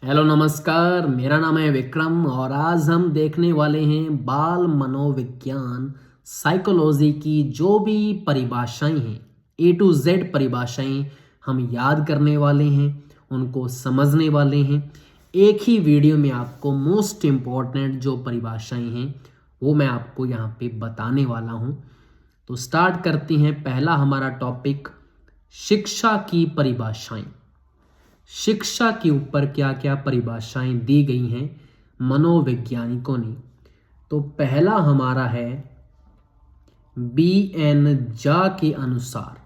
Hello नमस्कार, मेरा नाम है विक्रम और आज हम देखने वाले हैं बाल मनोविज्ञान साइकोलॉजी की जो भी परिभाषाएं हैं, ए टू जेड परिभाषाएं हम याद करने वाले हैं, उनको समझने वाले हैं। एक ही वीडियो में आपको मोस्ट इम्पॉर्टेंट जो परिभाषाएं हैं वो मैं आपको यहाँ पे बताने वाला हूँ। तो स्टार्ट करते हैं। पहला हमारा टॉपिक शिक्षा की परिभाषाएं। शिक्षा के ऊपर क्या क्या परिभाषाएं दी गई हैं मनोवैज्ञानिकों ने। तो पहला हमारा है बी.एन. झा के अनुसार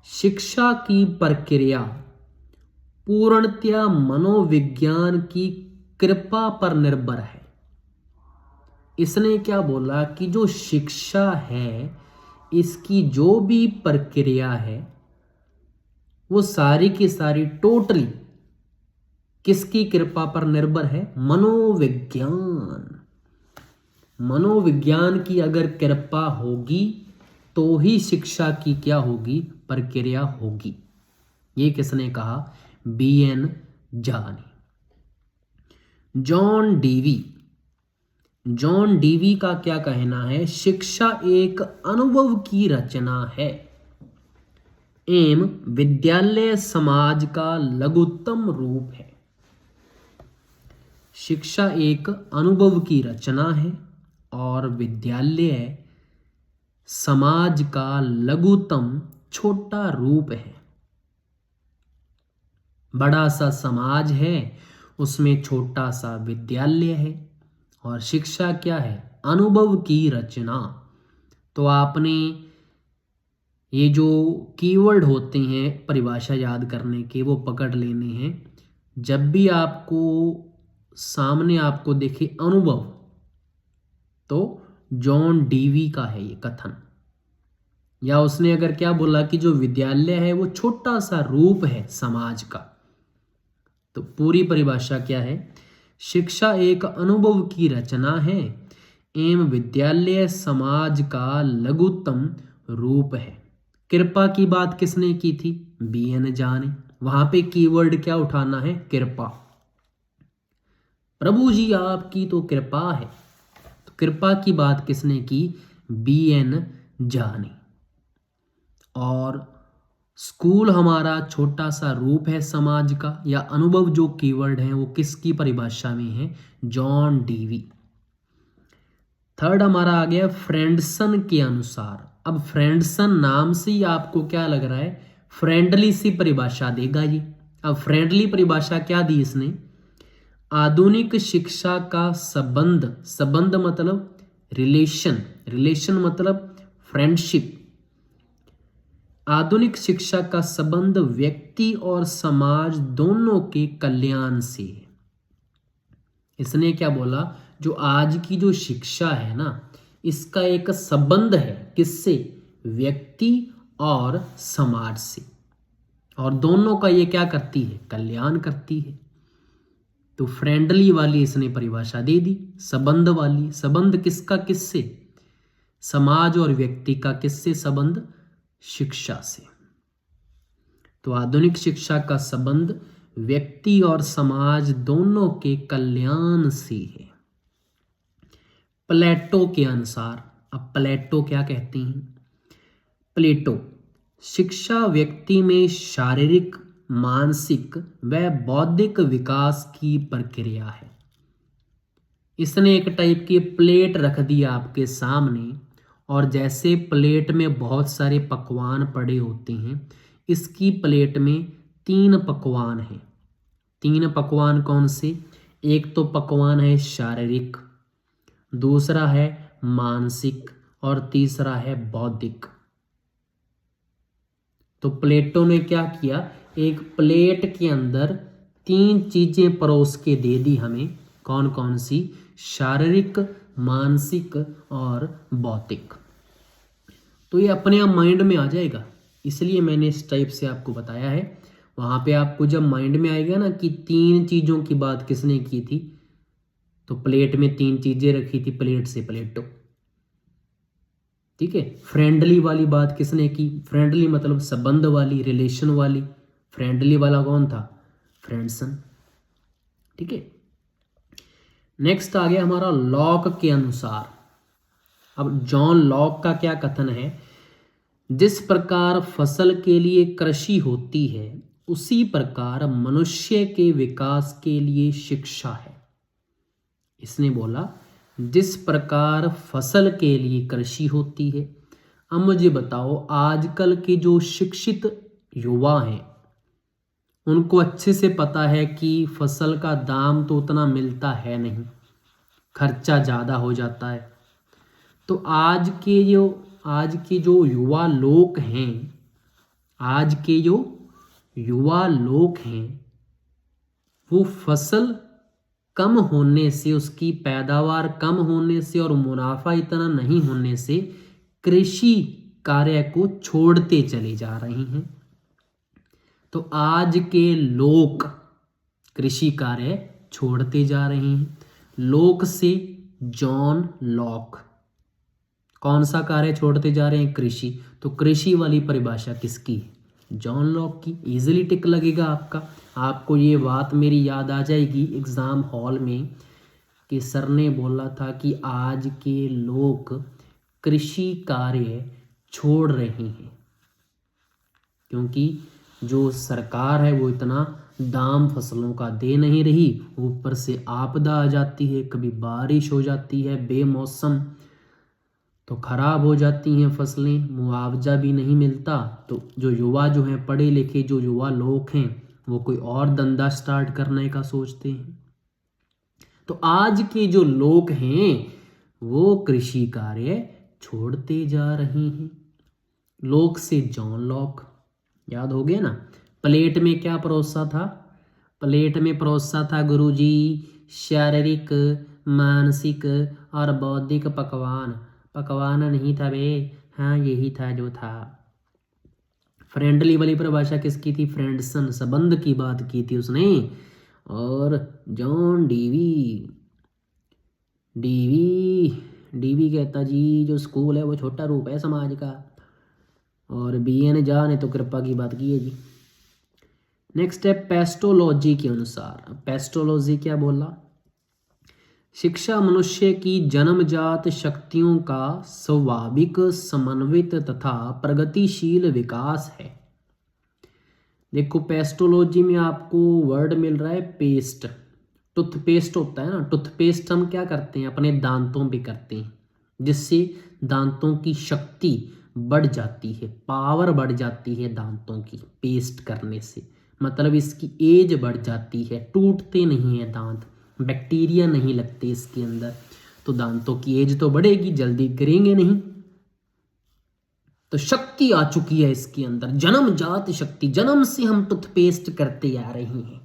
शिक्षा की प्रक्रिया पूर्णतया मनोविज्ञान की कृपा पर निर्भर है। इसने क्या बोला कि जो शिक्षा है इसकी जो भी प्रक्रिया है वो सारी की सारी टोटली किसकी कृपा पर निर्भर है? मनोविज्ञान। मनोविज्ञान की अगर कृपा होगी तो ही शिक्षा की क्या होगी? प्रक्रिया होगी। ये किसने कहा? बी.एन. झा ने। जॉन डीवी का क्या कहना है? शिक्षा एक अनुभव की रचना है एवं विद्यालय समाज का लघुत्तम रूप है। शिक्षा एक अनुभव की रचना है और विद्यालय समाज का लघुत्तम छोटा रूप है। बड़ा सा समाज है, उसमें छोटा सा विद्यालय है और शिक्षा क्या है? अनुभव की रचना। तो आपने ये जो कीवर्ड होते हैं परिभाषा याद करने के वो पकड़ लेने हैं। जब भी आपको सामने आपको देखे अनुभव, तो जॉन डीवी का है ये कथन। या उसने अगर क्या बोला कि जो विद्यालय है वो छोटा सा रूप है समाज का, तो पूरी परिभाषा क्या है? शिक्षा एक अनुभव की रचना है एवं विद्यालय समाज का लघुत्तम रूप है। कृपा की बात किसने की थी? बी.एन. झा ने। वहां पे कीवर्ड क्या उठाना है? कृपा। प्रभु जी आपकी तो कृपा है, तो कृपा की बात किसने की? बी.एन. झा ने। और स्कूल हमारा छोटा सा रूप है समाज का, या अनुभव जो कीवर्ड है वो किसकी परिभाषा में है? John Dewey. थर्ड हमारा आ गया फ्रेंडसन के अनुसार। अब फ्रेंडसन नाम से ही आपको क्या लग रहा है? फ्रेंडली सी परिभाषा देगा ये। अब फ्रेंडली परिभाषा क्या दी इसने? आधुनिक शिक्षा का संबंध मतलब रिलेशन मतलब फ्रेंडशिप। आधुनिक शिक्षा का संबंध व्यक्ति और समाज दोनों के कल्याण से है। इसने क्या बोला? जो आज की जो शिक्षा है ना, इसका एक संबंध है किससे? व्यक्ति और समाज से, और दोनों का ये क्या करती है? कल्याण करती है। तो फ्रेंडली वाली इसने परिभाषा दे दी। संबंध वाली, संबंध किसका किससे? समाज और व्यक्ति का। किससे संबंध? शिक्षा से। तो आधुनिक शिक्षा का संबंध व्यक्ति और समाज दोनों के कल्याण से है। प्लेटो के अनुसार, अब प्लेटो क्या कहते हैं? प्लेटो, शिक्षा व्यक्ति में शारीरिक, मानसिक व बौद्धिक विकास की प्रक्रिया है। इसने एक टाइप की प्लेट रख दी आपके सामने, और जैसे प्लेट में बहुत सारे पकवान पड़े होते हैं, इसकी प्लेट में 3 पकवान हैं। 3 पकवान कौन से? एक तो पकवान है शारीरिक, दूसरा है मानसिक और तीसरा है बौद्धिक। तो प्लेटो ने क्या किया? एक प्लेट के अंदर 3 चीजें परोस के दे दी हमें। कौन कौन सी? शारीरिक, मानसिक और बौद्धिक। तो ये अपने आप माइंड में आ जाएगा, इसलिए मैंने इस टाइप से आपको बताया है। वहां पे आपको जब माइंड में आएगा ना कि 3 चीजों की बात किसने की थी, तो प्लेट में 3 चीजें रखी थी, प्लेट से प्लेटो। ठीक है। फ्रेंडली वाली बात किसने की? फ्रेंडली मतलब संबंध वाली, रिलेशन वाली। फ्रेंडली वाला कौन था? फ्रेंडसन। ठीक है। नेक्स्ट आ गया हमारा लॉक के अनुसार। अब जॉन लॉक का क्या कथन है, जिस प्रकार फसल के लिए कृषि होती है उसी प्रकार मनुष्य के विकास के लिए शिक्षा है। इसने बोला जिस प्रकार फसल के लिए कृषि होती है। अब मुझे बताओ, आजकल के जो शिक्षित युवा हैं उनको अच्छे से पता है कि फसल का दाम तो उतना मिलता है नहीं, खर्चा ज़्यादा हो जाता है। तो आज के जो युवा लोग हैं, आज के जो युवा लोग हैं वो फसल कम होने से, उसकी पैदावार कम होने से और मुनाफा इतना नहीं होने से कृषि कार्य को छोड़ते चले जा रहे हैं। तो आज के लोग कृषि कार्य छोड़ते जा रहे हैं। लोक से जॉन लॉक, कौन सा कार्य छोड़ते जा रहे हैं? कृषि। तो कृषि वाली परिभाषा किसकी है? जॉन लॉक की। इजीली टिक लगेगा आपका। आपको ये बात मेरी याद आ जाएगी एग्जाम हॉल में कि सर ने बोला था कि आज के लोग कृषि कार्य छोड़ रहे हैं क्योंकि जो सरकार है वो इतना दाम फसलों का दे नहीं रही, ऊपर से आपदा आ जाती है, कभी बारिश हो जाती है बेमौसम तो खराब हो जाती हैं फसलें, मुआवजा भी नहीं मिलता। तो जो युवा जो हैं, पढ़े लिखे जो युवा लोग हैं, वो कोई और धंधा स्टार्ट करने का सोचते हैं। तो आज के जो लोग हैं वो कृषि कार्य छोड़ते जा रहे हैं। लोक से जॉन लॉक, याद हो गया ना। प्लेट में क्या परोसा था? प्लेट में परोसा था गुरुजी शारीरिक, मानसिक और बौद्धिक पकवान। पकवान नहीं था बे, हाँ यही था जो था। फ्रेंडली वाली परिभाषा किसकी थी? फ्रेंडसन, संबंध की बात की थी उसने। और जॉन डीवी डीवी कहता जी जो स्कूल है वो छोटा रूप है समाज का, और बीएन जा ने तो कृपा की बात की है जी। नेक्स्ट है पेस्टोलॉजी के अनुसार। पेस्टोलॉजी क्या बोला? शिक्षा मनुष्य की जन्मजात शक्तियों का स्वाभाविक, समन्वित तथा प्रगतिशील विकास है। देखो पेस्टोलॉजी में आपको वर्ड मिल रहा है पेस्ट। टूथपेस्ट होता है ना, टूथपेस्ट हम क्या करते हैं? अपने दांतों पे करते हैं, जिससे दांतों की शक्ति बढ़ जाती है, पावर बढ़ जाती है दांतों की पेस्ट करने से। मतलब इसकी एज बढ़ जाती है, टूटते नहीं है दांत, बैक्टीरिया नहीं लगते इसके अंदर, तो दांतों की एज तो बढ़ेगी, जल्दी गिरेंगे नहीं। तो शक्ति आ चुकी है इसके अंदर, जन्मजात शक्ति। जन्म से हम टूथपेस्ट करते आ रहे हैं।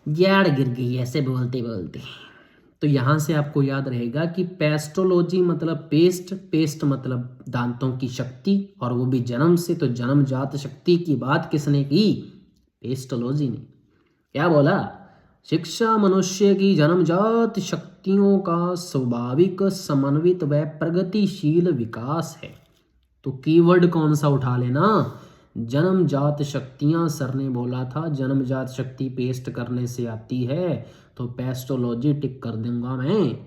यार गिर गई ऐसे बोलते बोलते। तो यहां से आपको याद रहेगा कि पेस्टोलॉजी मतलब पेस्ट, पेस्ट मतलब दांतों की शक्ति, और वो भी जन्म से। तो जन्मजात शक्ति की बात किसने की? पेस्टोलॉजी ने। क्या बोला? शिक्षा मनुष्य की जन्मजात शक्तियों का स्वाभाविक, समन्वित व प्रगतिशील विकास है। तो कीवर्ड कौन सा उठा लेना? जन्मजात शक्तियां। सर ने बोला था जन्मजात शक्ति पेस्ट करने से आती है, तो पेस्टोलॉजी टिक कर दूंगा मैं।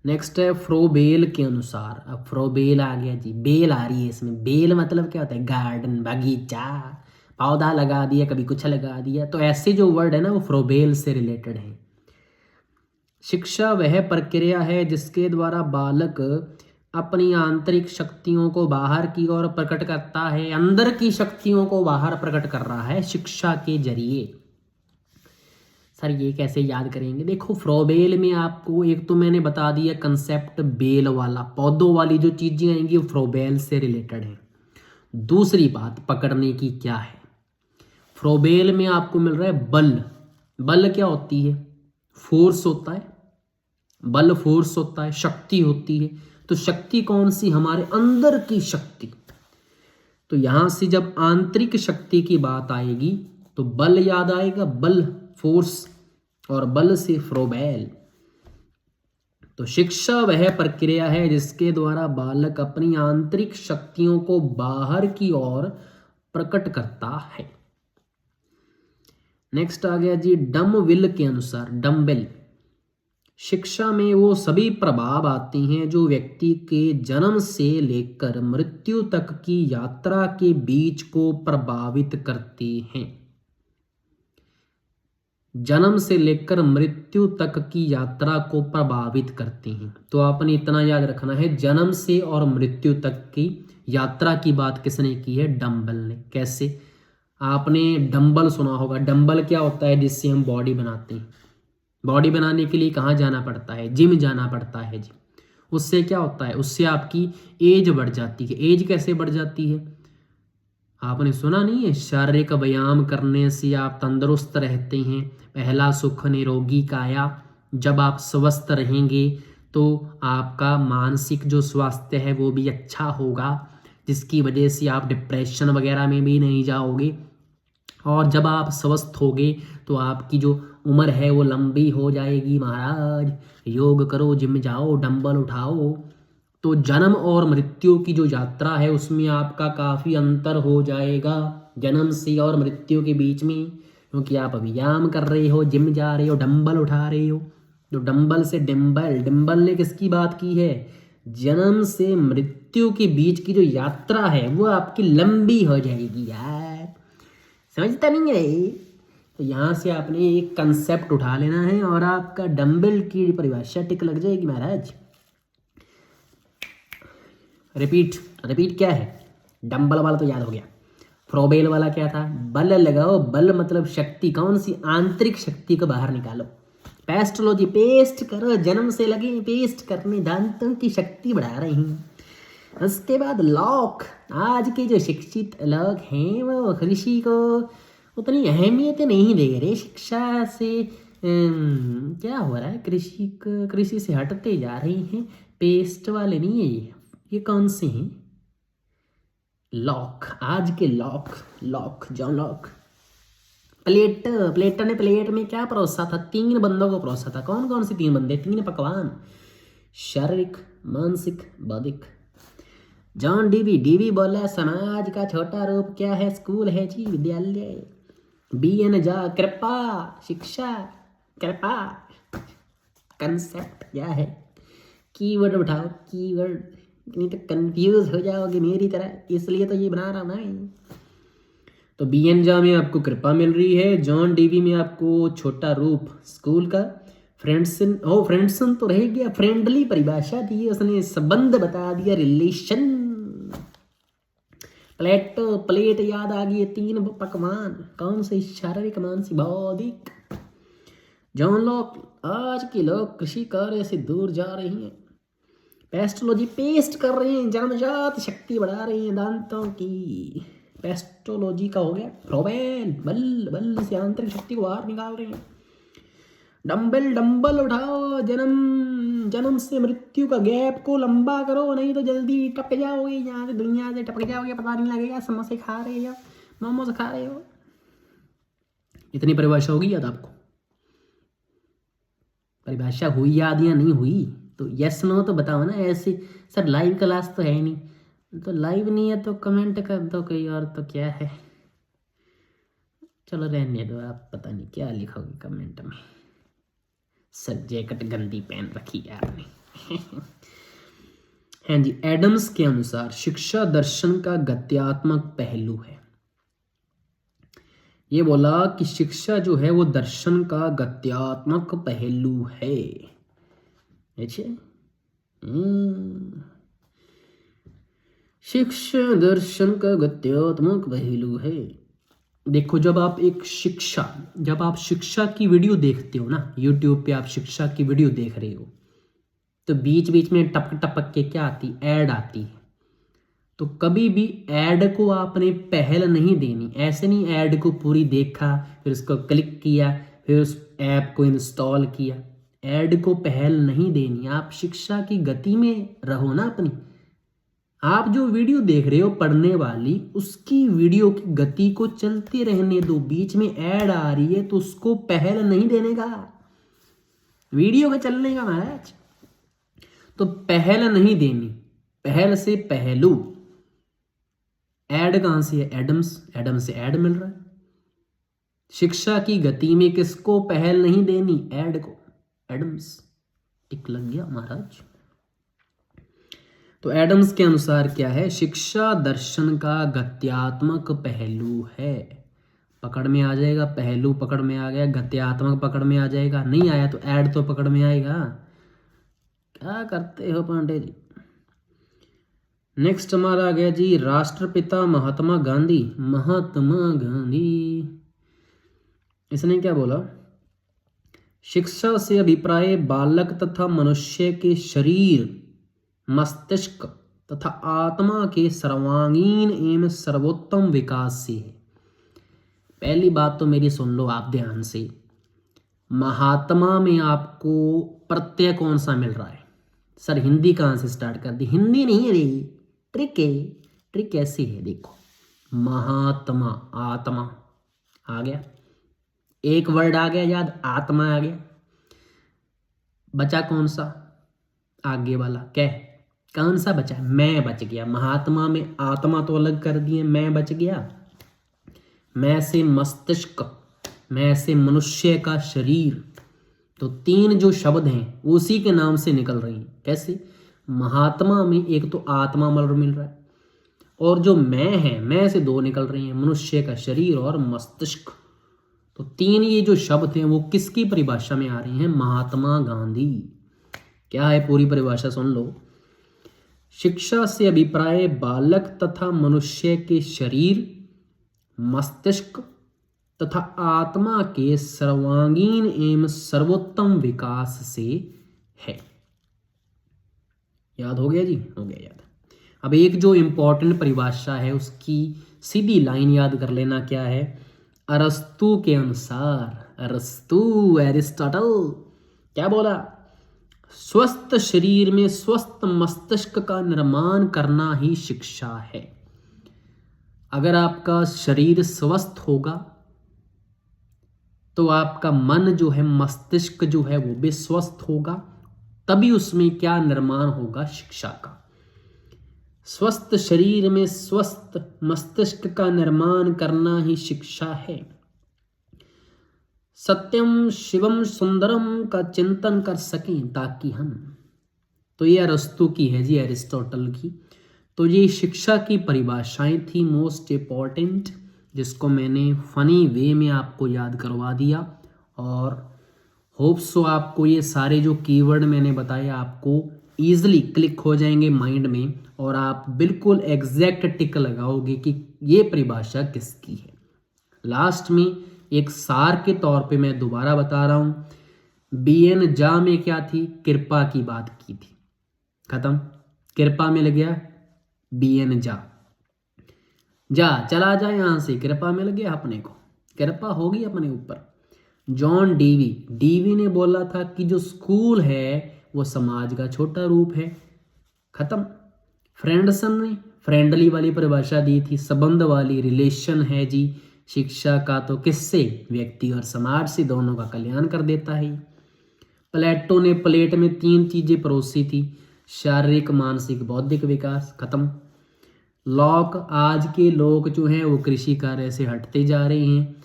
नेक्स्ट है फ्रोबेल के अनुसार। अब फ्रोबेल आ गया जी, बेल आ रही है इसमें। बेल मतलब क्या होता है? गार्डन, बगीचा, पौधा लगा दिया, कभी कुछ लगा दिया। तो ऐसे जो वर्ड है ना वो फ्रोबेल से रिलेटेड है। शिक्षा वह प्रक्रिया है जिसके द्वारा बालक अपनी आंतरिक शक्तियों को बाहर की ओर प्रकट करता है। अंदर की शक्तियों को बाहर प्रकट कर रहा है शिक्षा के जरिए। सर ये कैसे याद करेंगे? देखो फ्रोबेल में आपको एक तो मैंने बता दिया कंसेप्ट बेल वाला, पौधों वाली जो चीजें आएंगी वो फ्रोबेल से रिलेटेड है। दूसरी बात पकड़ने की क्या है? फ्रोबेल में आपको मिल रहा है बल। बल क्या होती है? फोर्स होता है। बल फोर्स होता है, शक्ति होती है। तो शक्ति कौन सी? हमारे अंदर की शक्ति। तो यहां से जब आंतरिक शक्ति की बात आएगी तो बल याद आएगा, बल फोर्स, और बल से फ्रोबेल। तो शिक्षा वह प्रक्रिया है जिसके द्वारा बालक अपनी आंतरिक शक्तियों को बाहर की ओर प्रकट करता है। नेक्स्ट आ गया जी डम विल के अनुसार, डम्बेल। शिक्षा में वो सभी प्रभाव आते हैं जो व्यक्ति के जन्म से लेकर मृत्यु तक की यात्रा के बीच को प्रभावित करते हैं। जन्म से लेकर मृत्यु तक की यात्रा को प्रभावित करते हैं। तो आपने इतना याद रखना है, जन्म से और मृत्यु तक की यात्रा की बात किसने की है? डम्बल ने। कैसे? आपने डंबल सुना होगा। डंबल क्या होता है? जिससे हम बॉडी बनाते हैं। बॉडी बनाने के लिए कहाँ जाना पड़ता है? जिम जाना पड़ता है जी। उससे क्या होता है? उससे आपकी एज बढ़ जाती है। एज कैसे बढ़ जाती है? आपने सुना नहीं है, शारीरिक व्यायाम करने से आप तंदुरुस्त रहते हैं। पहला सुख निरोगी काया। जब आप स्वस्थ रहेंगे तो आपका मानसिक जो स्वास्थ्य है वो भी अच्छा होगा, जिसकी वजह से आप डिप्रेशन वगैरह में भी नहीं जाओगे। और जब आप स्वस्थ होगे तो आपकी जो उम्र है वो लंबी हो जाएगी। महाराज योग करो, जिम जाओ, डंबल उठाओ। तो जन्म और मृत्यु की जो यात्रा है उसमें आपका काफ़ी अंतर हो जाएगा, जन्म से और मृत्यु के बीच में। क्योंकि आप व्यायाम कर रहे हो, जिम जा रहे हो, डंबल उठा रहे हो। तो डंबल से डिम्बल, डिम्बल ने किसकी बात की है? जन्म से मृत्यु के बीच की जो यात्रा है वो आपकी लंबी हो जाएगी। यार समझता नहीं है? तो यहाँ से आपने एक कंसेप्ट उठा लेना है और आपका डंबल की परिभाषा टिक लग जाएगी महाराज। रिपीट, रिपीट क्या है? डंबल वाला तो याद हो गया। फ्रोबेल वाला क्या था? बल लगाओ। बल मतलब शक्ति, कौन सी? आंतरिक शक्ति को बाहर निकालो। पेस्टोलॉजी, पेस्ट करो, जन्म से लगे पेस्ट करने, दांतों की शक्ति बढ़ा रही हैं। उसके बाद लॉक। आज के जो शिक्षित लोग हैं वो कृषि को उतनी अहमियत नहीं दे रहे। शिक्षा से क्या हो रहा है? कृषि से हटते जा रहे हैं। पेस्ट वाले नहीं है ये कौन से हैं? लॉक, आज के lock, lock, John Locke. Platter ने प्लेट में क्या परोसा था? 3 बंदों को परोसा था। कौन कौन से 3 बंदे? 3 पकवान, शारीरिक, मानसिक, बौद्धिक। जॉन डीवी बोला समाज का छोटा रूप क्या है? स्कूल है जी, विद्यालय। BN जा कृपा, शिक्षा, कृपा। कंसेप्ट क्या है? कीवर्ड उठाओ, कीवर्ड, नहीं तो कंफ्यूज हो जाओगे मेरी तरह, इसलिए तो ये बना रहा मैं। तो BN जा में आपको कृपा मिल रही है, जॉन डीवी में आपको छोटा रूप स्कूल का। फ्रेंडसन, फ्रेंडसन तो रह गया, फ्रेंडली परिभाषा दी, उसने संबंध बता दिया, रिलेशन। प्लेट याद आ गई, 3 पकवान, कौन से? शारीरिक, मानसिक, बौद्धिक। जॉन लॉक, आज के लोग कृषि कार्य से दूर जा रही हैं। पेस्टोलॉजी, पेस्ट कर रहे हैं, जन्मजात शक्ति बढ़ा रहे हैं दांतों की। पेस्टोलॉजी का हो गया। फ्रोबेल, बल से आंतरिक शक्ति को बाहर निकाल रहे हैं। डंबल उठाओ, जन्म से मृत्यु का गैप को लंबा करो, नहीं तो जल्दी टप जाओगे यहाँ से, दुनिया से टपक जाओगे, पता नहीं लगेगा। समोसे खा रहे हो, मोमोज खा रहे हो। इतनी परिभाषा होगी याद आपको? परिभाषा हुई याद या नहीं हुई? तो यस नो तो बताओ ना। ऐसे सर लाइव क्लास तो है नहीं, तो लाइव नहीं है तो कमेंट कर दो कोई और, तो क्या है। चलो रहने दो, आप पता नहीं क्या लिखोगे कमेंट में। सर जैकेट गंदी पहन रखी है आपने। हाँ जी, एडम्स के अनुसार शिक्षा दर्शन का गत्यात्मक पहलू है। ये बोला कि शिक्षा जो है वो दर्शन का गत्यात्मक पहलू है। अच्छा, शिक्षा दर्शन का गत्यात्मक पहलू है। देखो, जब आप शिक्षा की वीडियो देखते हो ना, यूट्यूब पे आप शिक्षा की वीडियो देख रहे हो, तो बीच बीच में टपक टपक के क्या आती? ऐड आती है। तो कभी भी ऐड को आपने पहल नहीं देनी। ऐसे नहीं ऐड को पूरी देखा, फिर उसको क्लिक किया, फिर उस ऐप को इंस्टॉल किया। ऐड को पहल नहीं देनी। आप शिक्षा की गति में रहो ना अपनी। आप जो वीडियो देख रहे हो पढ़ने वाली, उसकी वीडियो की गति को चलते रहने दो। बीच में ऐड आ रही है तो उसको पहल नहीं देने का, वीडियो के चलने का महाराज। तो पहल नहीं देनी, पहल से पहलू। ऐड कहां से है? एडम से ऐड मिल रहा है। शिक्षा की गति में किसको पहल नहीं देनी? ऐड को। एडम्स। टिक लग गया महाराज। तो एडम्स के अनुसार क्या है? शिक्षा दर्शन का गत्यात्मक पहलू है। पकड़ में आ जाएगा, पहलू पकड़ में आ गया, गत्यात्मक पकड़ में आ जाएगा, नहीं आया तो ऐड तो पकड़ में आएगा। क्या करते हो पांडे जी। नेक्स्ट हमारा आ गया जी राष्ट्रपिता महात्मा गांधी। महात्मा गांधी, इसने क्या बोला? शिक्षा से अभिप्राय बालक तथा मनुष्य के शरीर, मस्तिष्क तथा आत्मा के सर्वांगीण एवं सर्वोत्तम विकास से है। पहली बात तो मेरी सुन लो आप ध्यान से। महात्मा में आपको प्रत्यय कौन सा मिल रहा है? सर हिंदी कहाँ से स्टार्ट कर दी? हिंदी नहीं है रे, ट्रिक है। ट्रिक कैसी है देखो। महात्मा, आत्मा आ गया, एक वर्ड आ गया याद, आत्मा आ गया। बचा कौन सा? आगे वाला क्या है? कौन सा बचा? मैं बच गया। महात्मा में आत्मा तो अलग कर दिए, मैं बच गया। मैं से मस्तिष्क, मैं से मनुष्य का शरीर, तो तीन जो शब्द हैं उसी के नाम से निकल रही हैं। कैसे? महात्मा में एक तो आत्मा मिल रहा है, और जो मैं है, मैं से दो निकल रही हैं, मनुष्य का शरीर और मस्तिष्क। तो तीन ये जो शब्द हैं वो किसकी परिभाषा में आ रहे हैं? महात्मा गांधी। क्या है पूरी परिभाषा सुन लो। शिक्षा से अभिप्राय बालक तथा मनुष्य के शरीर, मस्तिष्क तथा आत्मा के सर्वांगीण एवं सर्वोत्तम विकास से है। याद हो गया जी? हो गया याद। अब एक जो इंपॉर्टेंट परिभाषा है उसकी सीधी लाइन याद कर लेना। क्या है? अरस्तु के अनुसार, अरस्तु एरिस्टोटल क्या बोला? स्वस्थ शरीर में स्वस्थ मस्तिष्क का निर्माण करना ही शिक्षा है। अगर आपका शरीर स्वस्थ होगा तो आपका मन जो है, मस्तिष्क जो है वो भी स्वस्थ होगा, तभी उसमें क्या निर्माण होगा? शिक्षा का। स्वस्थ शरीर में स्वस्थ मस्तिष्क का निर्माण करना ही शिक्षा है। सत्यम शिवम सुंदरम का चिंतन कर सकें ताकि हम, तो ये अरस्तु की है जी, एरिस्टोटल की। तो ये शिक्षा की परिभाषाएं थी मोस्ट इम्पॉर्टेंट, जिसको मैंने फनी वे में आपको याद करवा दिया। और होप सो आपको ये सारे जो कीवर्ड मैंने बताए आपको ईजिली क्लिक हो जाएंगे माइंड में, और आप बिल्कुल एग्जैक्ट टिक लगाओगे कि ये परिभाषा किसकी है। लास्ट में एक सार के तौर पे मैं दोबारा बता रहा हूँ। बीएन जा में क्या थी? कृपा की बात की थी, खत्म। कृपा मिल गया, बीएन जा, जा चला जा यहां से, कृपा मिल गया अपने को, कृपा होगी अपने ऊपर। जॉन डीवी, डीवी ने बोला था कि जो स्कूल है वो समाज का छोटा रूप है, खत्म। फ्रेंडसन ने फ्रेंडली वाली परिभाषा दी थी, संबंध वाली, रिलेशन है जी। शिक्षा का तो किससे? व्यक्ति और समाज से, दोनों का कल्याण कर देता है। प्लेटो ने प्लेट में तीन चीजें परोसी थी, शारीरिक, मानसिक, बौद्धिक विकास, खत्म। लॉक, आज के लोग जो हैं वो कृषि कार्य से हटते जा रहे हैं,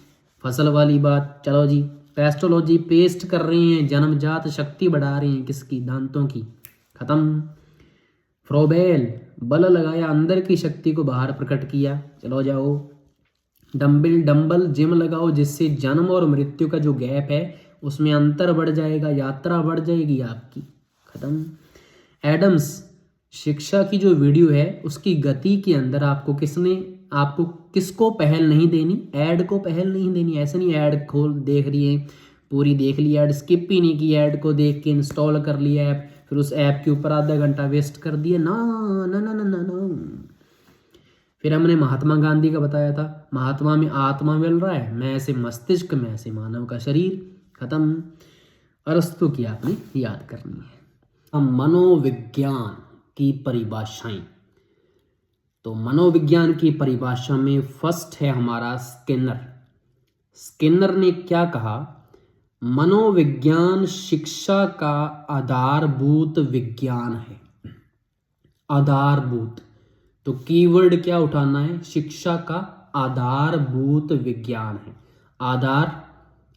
फसल वाली बात। चलो जी, पेस्टोलॉजी, पेस्ट कर रहे हैं, जन्मजात शक्ति बढ़ा रहे हैं, किसकी? दांतों की, खत्म। फ्रोबेल, बल लगाया, अंदर की शक्ति को बाहर प्रकट किया, चलो जाओ। डंबल जिम लगाओ, जिससे जन्म और मृत्यु का जो गैप है उसमें अंतर बढ़ जाएगा, यात्रा बढ़ जाएगी आपकी, खत्म। एडम्स, शिक्षा की जो वीडियो है उसकी गति के अंदर आपको किसको पहल नहीं देनी? ऐड को पहल नहीं देनी। ऐसा नहीं ऐड खोल देख रही है, पूरी देख ली ऐड, स्किप ही नहीं की, ऐड को देख के इंस्टॉल कर लिया ऐप, फिर उस ऐप के ऊपर आधा घंटा वेस्ट कर दिया। ना ना ना ना ना ना। फिर हमने महात्मा गांधी का बताया था, महात्मा में आत्मा मिल रहा है, मैं से मस्तिष्क, मैं से मानव का शरीर, खत्म। अरस्तु की आपने याद करनी है। अब मनोविज्ञान की परिभाषाएं। तो मनोविज्ञान की परिभाषा में फर्स्ट है हमारा स्किनर। स्किनर ने क्या कहा? मनोविज्ञान शिक्षा का आधारभूत विज्ञान है। आधारभूत, तो कीवर्ड क्या उठाना है? शिक्षा का आधारभूत विज्ञान है। आधार,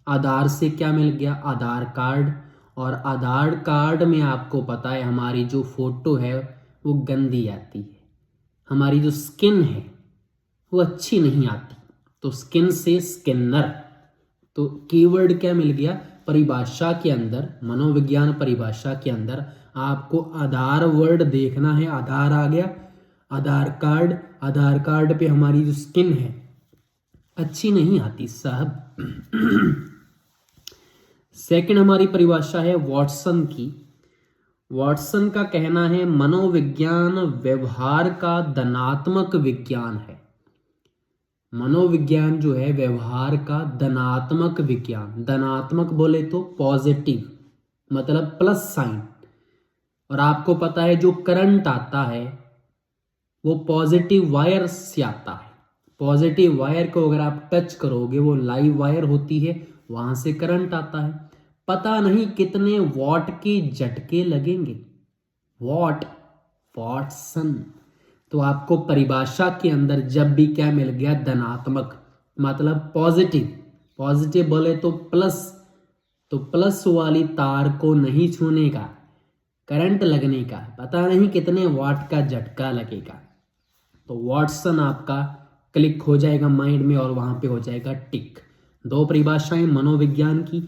आधार से क्या मिल गया, आधार कार्ड। और आधार कार्ड में आपको पता है हमारी जो फोटो है वो गंदी आती है, हमारी जो स्किन है वो अच्छी नहीं आती, तो स्किन से स्किनर। तो कीवर्ड क्या मिल गया, परिभाषा के अंदर, मनोविज्ञान परिभाषा के अंदर आपको आधार वर्ड देखना है। आधार आ गया, आधार कार्ड, आधार कार्ड पे हमारी जो स्किन है अच्छी नहीं आती साहब। सेकंड हमारी परिभाषा है वॉटसन की। वॉटसन का कहना है मनोविज्ञान व्यवहार का धनात्मक विज्ञान है। मनोविज्ञान जो है व्यवहार का धनात्मक विज्ञान, धनात्मक बोले तो पॉजिटिव, मतलब प्लस साइन। और आपको पता है जो करंट आता है वो पॉजिटिव वायर से आता है। पॉजिटिव वायर को अगर आप टच करोगे, वो लाइव वायर होती है, वहां से करंट आता है। पता नहीं कितने वॉट के झटके लगेंगे, वॉट, वॉटसन। तो आपको परिभाषा के अंदर जब भी क्या मिल गया, धनात्मक, मतलब पॉजिटिव। पॉजिटिव बोले तो प्लस, तो प्लस वाली तार को नहीं छूने का, करंट लगने का, पता नहीं कितने वाट का झटका लगेगा। तो वॉटसन आपका क्लिक हो जाएगा माइंड में और वहां पे हो जाएगा टिक। दो परिभाषाएं मनोविज्ञान की।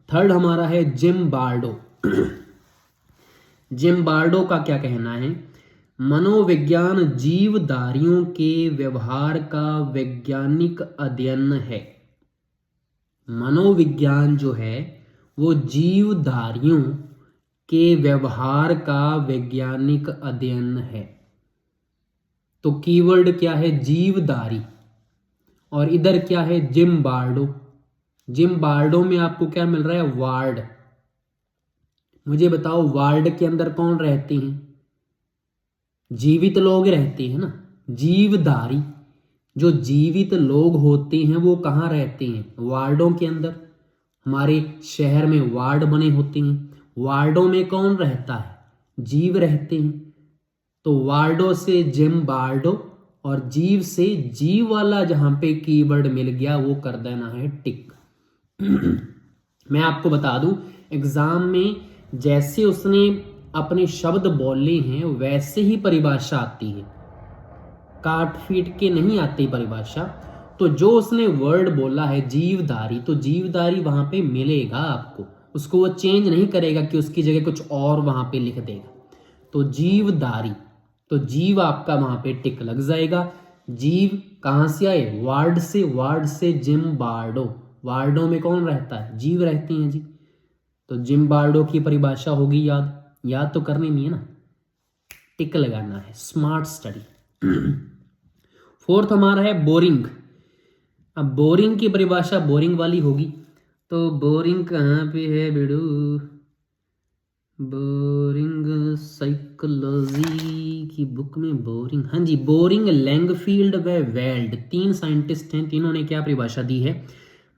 थर्ड हमारा है जिम्बार्डो। जिम्बार्डो का क्या कहना है, मनोविज्ञान जीवधारियों के व्यवहार का वैज्ञानिक अध्ययन है। मनोविज्ञान जो है वो जीवधारियों के व्यवहार का वैज्ञानिक अध्ययन है। तो कीवर्ड क्या है, जीवधारी, और इधर क्या है, जिम्बार्डो। जिम्बार्डो में आपको क्या मिल रहा है, वार्ड। मुझे बताओ वार्ड के अंदर कौन रहते हैं, जीवित लोग रहते हैं ना। जीवधारी, जो जीवित लोग होते हैं वो कहाँ रहते हैं, वार्डों के अंदर। हमारे शहर में वार्ड बने होते हैं, वार्डों में कौन रहता है, जीव रहते हैं। तो वार्डो से जिम्बार्डो और जीव से जीव वाला जहां पे कीवर्ड मिल गया वो कर देना है टिक। मैं आपको बता दूं एग्जाम में जैसे उसने अपने शब्द बोले हैं वैसे ही परिभाषा आती है, काट पीट के नहीं आती परिभाषा। तो जो उसने वर्ड बोला है जीवधारी, तो जीवधारी वहां पे मिलेगा आपको, उसको वो चेंज नहीं करेगा कि उसकी जगह कुछ और वहां पे लिख देगा। तो जीवधारी, तो जीव आपका वहां पे टिक लग जाएगा। जीव कहां से आए, वार्ड से, वार्ड से जिम्बार्डो। वार्डो में कौन रहता है, जीव रहते हैं जी। तो जिम्बार्डो की परिभाषा होगी याद, याद तो करनी नहीं है ना, टिक लगाना है, स्मार्ट स्टडी। फोर्थ हमारा है बोरिंग। अब बोरिंग की परिभाषा बोरिंग वाली होगी, तो बोरिंग कहाँ पे है बेड़ू, बोरिंग साइकोलॉजी की बुक में बोरिंग, हाँ जी, बोरिंग, लैंगफील्ड व वेल्ड, तीन साइंटिस्ट हैं, तीनों ने क्या परिभाषा दी है,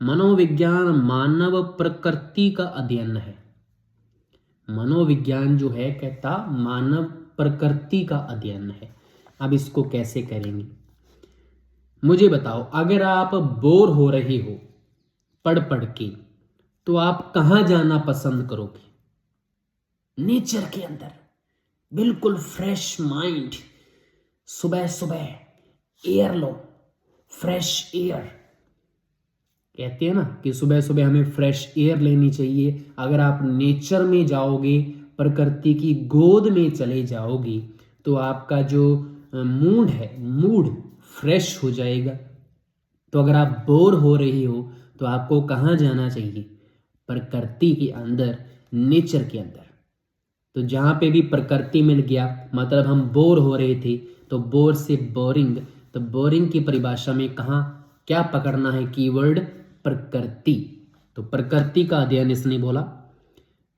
मनोविज्ञान मानव प्रकृति का अध्ययन है। मनोविज्ञान जो है कहता मानव प्रकृति का अध्ययन है। अब इसको कैसे करेंगे मुझे बताओ। अगर आप बोर हो रहे हो पढ़ पढ़ के, तो आप कहाँ जाना पसंद करोगे, नेचर के अंदर, बिल्कुल फ्रेश माइंड, सुबह सुबह एयर लो, फ्रेश एयर। कहते हैं ना कि सुबह सुबह हमें फ्रेश एयर लेनी चाहिए। अगर आप नेचर में जाओगे, प्रकृति की गोद में चले जाओगे, तो आपका जो मूड है, मूड फ्रेश हो जाएगा। तो अगर आप बोर हो रही हो तो आपको कहाँ जाना चाहिए, प्रकृति के अंदर, नेचर के अंदर। तो जहाँ पे भी प्रकृति मिल गया, मतलब हम बोर हो रहे थे, तो बोर से बोरिंग, तो बोरिंग की परिभाषा में कहाँ क्या पकड़ना है कीवर्ड, प्रकृति। तो प्रकृति का अध्ययन इसने बोला।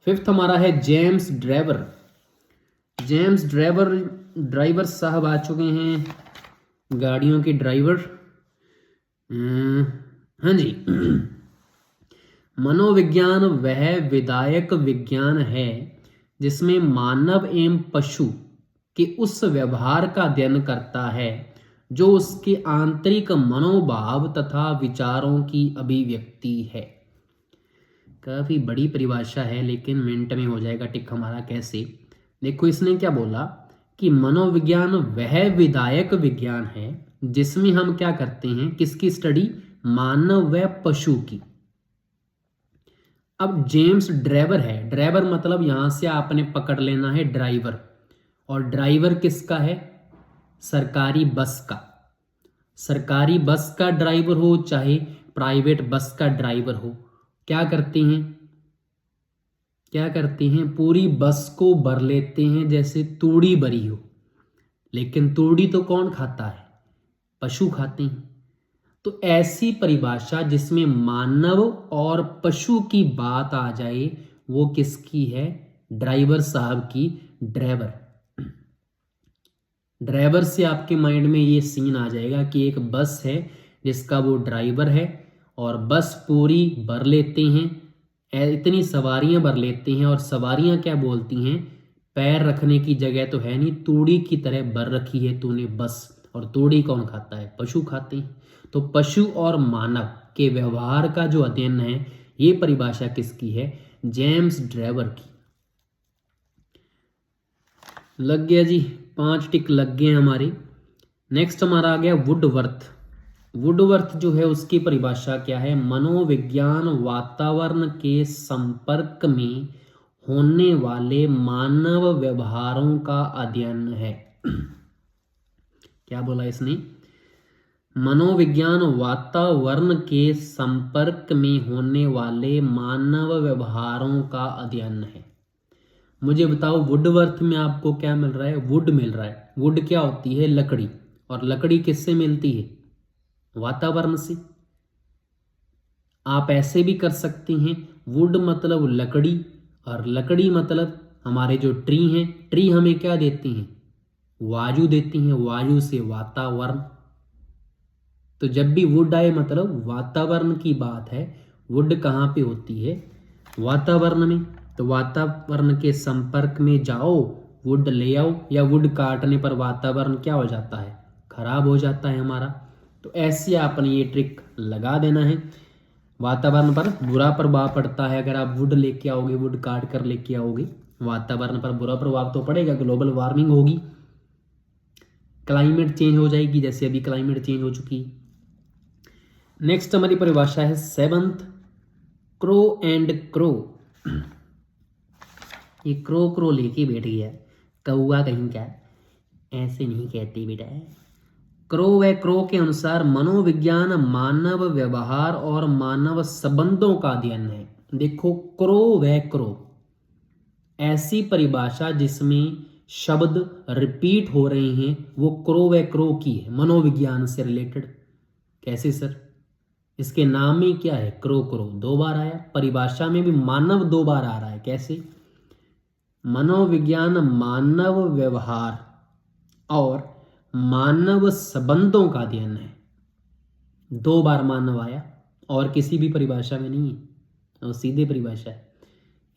फिफ्थ हमारा है James driver. James driver, driver साहब आ चुके हैं, गाड़ियों के ड्राइवर, हाँ जी। मनोविज्ञान वह विधायक विज्ञान है जिसमें मानव एवं पशु के उस व्यवहार का अध्ययन करता है जो उसके आंतरिक मनोभाव तथा विचारों की अभिव्यक्ति है। काफी बड़ी परिभाषा है, लेकिन मिनट में हो जाएगा टिक हमारा। कैसे? देखो, इसने क्या बोला कि मनोविज्ञान वह विधायक विज्ञान है जिसमें हम क्या करते हैं, किसकी स्टडी? मानव व पशु की। अब जेम्स ड्राइवर है, ड्राइवर मतलब यहां से आपने पकड़ लेना है ड्राइवर, और ड्राइवर किसका है? सरकारी बस का। सरकारी बस का ड्राइवर हो चाहे प्राइवेट बस का ड्राइवर हो, क्या करते हैं? क्या करते हैं? पूरी बस को भर लेते हैं जैसे तूड़ी भरी हो। लेकिन तूड़ी तो कौन खाता है? पशु खाते हैं। तो ऐसी परिभाषा जिसमें मानव और पशु की बात आ जाए, वो किसकी है? ड्राइवर साहब की। ड्राइवर, ड्राइवर से आपके माइंड में ये सीन आ जाएगा कि एक बस है जिसका वो ड्राइवर है, और बस पूरी भर लेते हैं, इतनी सवारियां भर लेते हैं, और सवारियां क्या बोलती हैं? पैर रखने की जगह तो है नहीं, तूड़ी की तरह भर रखी है तूने बस। और तूड़ी कौन खाता है? पशु खाते हैं। तो पशु और मानव के व्यवहार का जो अध्ययन है, ये परिभाषा किसकी है? जेम्स ड्राइवर की। लग गया जी, 5 टिक लग गए हमारे। नेक्स्ट हमारा आ गया वुडवर्थ। वुडवर्थ जो है उसकी परिभाषा क्या है? मनोविज्ञान वातावरण के संपर्क में होने वाले मानव व्यवहारों का अध्ययन है। क्या बोला इसने? मनोविज्ञान वातावरण के संपर्क में होने वाले मानव व्यवहारों का अध्ययन है। मुझे बताओ, वुडवर्थ में आपको क्या मिल रहा है? वुड मिल रहा है। वुड क्या होती है? लकड़ी। और लकड़ी किससे मिलती है? वातावरण से। आप ऐसे भी कर सकते हैं, वुड मतलब लकड़ी, और लकड़ी मतलब हमारे जो ट्री हैं, ट्री हमें क्या देते हैं? वायु देती हैं, वायु से वातावरण। तो जब भी वुड आए मतलब वातावरण की बात है। वुड कहाँ पे होती है? वातावरण में। तो वातावरण के संपर्क में जाओ, वुड ले आओ, या वुड काटने पर वातावरण क्या हो जाता है? खराब हो जाता है हमारा। तो ऐसे आपने ये ट्रिक लगा देना है। वातावरण पर बुरा प्रभाव पड़ता है अगर आप वुड लेके आओगे, वुड काट कर लेके आओगे, वातावरण पर बुरा प्रभाव तो पड़ेगा। ग्लोबल वार्मिंग होगी, क्लाइमेट चेंज हो जाएगी, जैसे अभी क्लाइमेट चेंज हो चुकी। नेक्स्ट हमारी परिभाषा है 7th, क्रो एंड क्रो। ये क्रो क्रो लेके बैठ गया, कौआ कहीं क्या, ऐसे नहीं कहते बेटा। क्रो व क्रो के अनुसार मनोविज्ञान मानव व्यवहार और मानव संबंधों का अध्ययन है। देखो, क्रो व क्रो ऐसी परिभाषा जिसमें शब्द रिपीट हो रहे हैं, वो क्रो व क्रो की है, मनोविज्ञान से रिलेटेड। कैसे सर? इसके नाम में क्या है? क्रो क्रो 2 बार आया, परिभाषा में भी मानव 2 बार आ रहा है। कैसे? मनोविज्ञान मानव व्यवहार और मानव संबंधों का अध्ययन है। 2 बार मानव आया, और किसी भी परिभाषा में नहीं है, और सीधे परिभाषा है।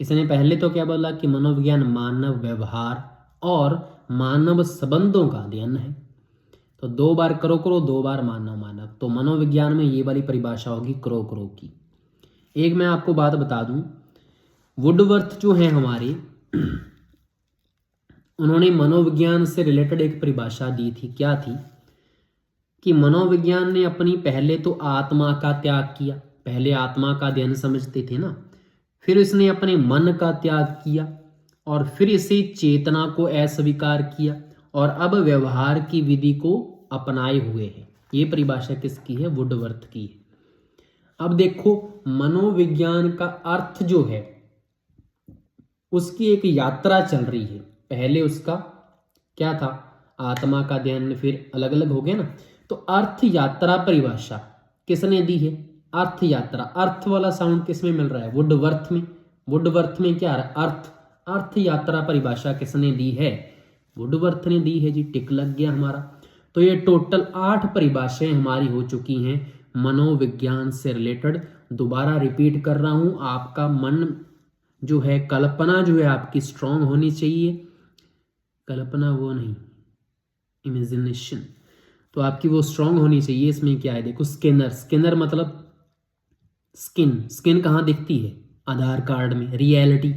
इसने पहले तो क्या बोला कि मनोविज्ञान मानव व्यवहार और मानव संबंधों का अध्ययन है। तो 2 बार क्रो क्रो, 2 बार मानव मानव। तो मनोविज्ञान में ये वाली परिभाषा होगी क्रो क्रो की। एक मैं आपको बात बता दूं, वुडवर्थ जो है हमारे, उन्होंने मनोविज्ञान से रिलेटेड एक परिभाषा दी थी। क्या थी? कि मनोविज्ञान ने अपनी पहले तो आत्मा का त्याग किया, पहले आत्मा का अध्ययन समझते थे ना, फिर इसने अपने मन का त्याग किया, और फिर इसे चेतना को अस्वीकार किया, और अब व्यवहार की विधि को अपनाए हुए है। ये परिभाषा किसकी है? वुडवर्थ की है। अब देखो, मनोविज्ञान का अर्थ जो है उसकी एक यात्रा चल रही है। पहले उसका क्या था? आत्मा का अध्ययन, फिर अलग अलग हो गया ना। तो अर्थ यात्रा परिभाषा किसने दी है? अर्थ यात्रा। अर्थ वाला साउंड किस में मिल रहा है? वुडवर्थ में। वुडवर्थ में क्या आ रहा है? अर्थ। अर्थ यात्रा परिभाषा किसने दी है? वुडवर्थ ने दी है जी। टिक लग गया हमारा। तो ये टोटल 8 परिभाषाएं हमारी हो चुकी हैं मनोविज्ञान से रिलेटेड। दोबारा रिपीट कर रहा हूं, आपका मन जो है, कल्पना जो है आपकी स्ट्रांग होनी चाहिए। कल्पना वो नहीं, इमेजिनेशन। तो आपकी वो स्ट्रांग होनी चाहिए। इसमें क्या है देखो, स्किनर, स्किनर मतलब स्किन, स्किन कहाँ दिखती है? आधार कार्ड में। रियलिटी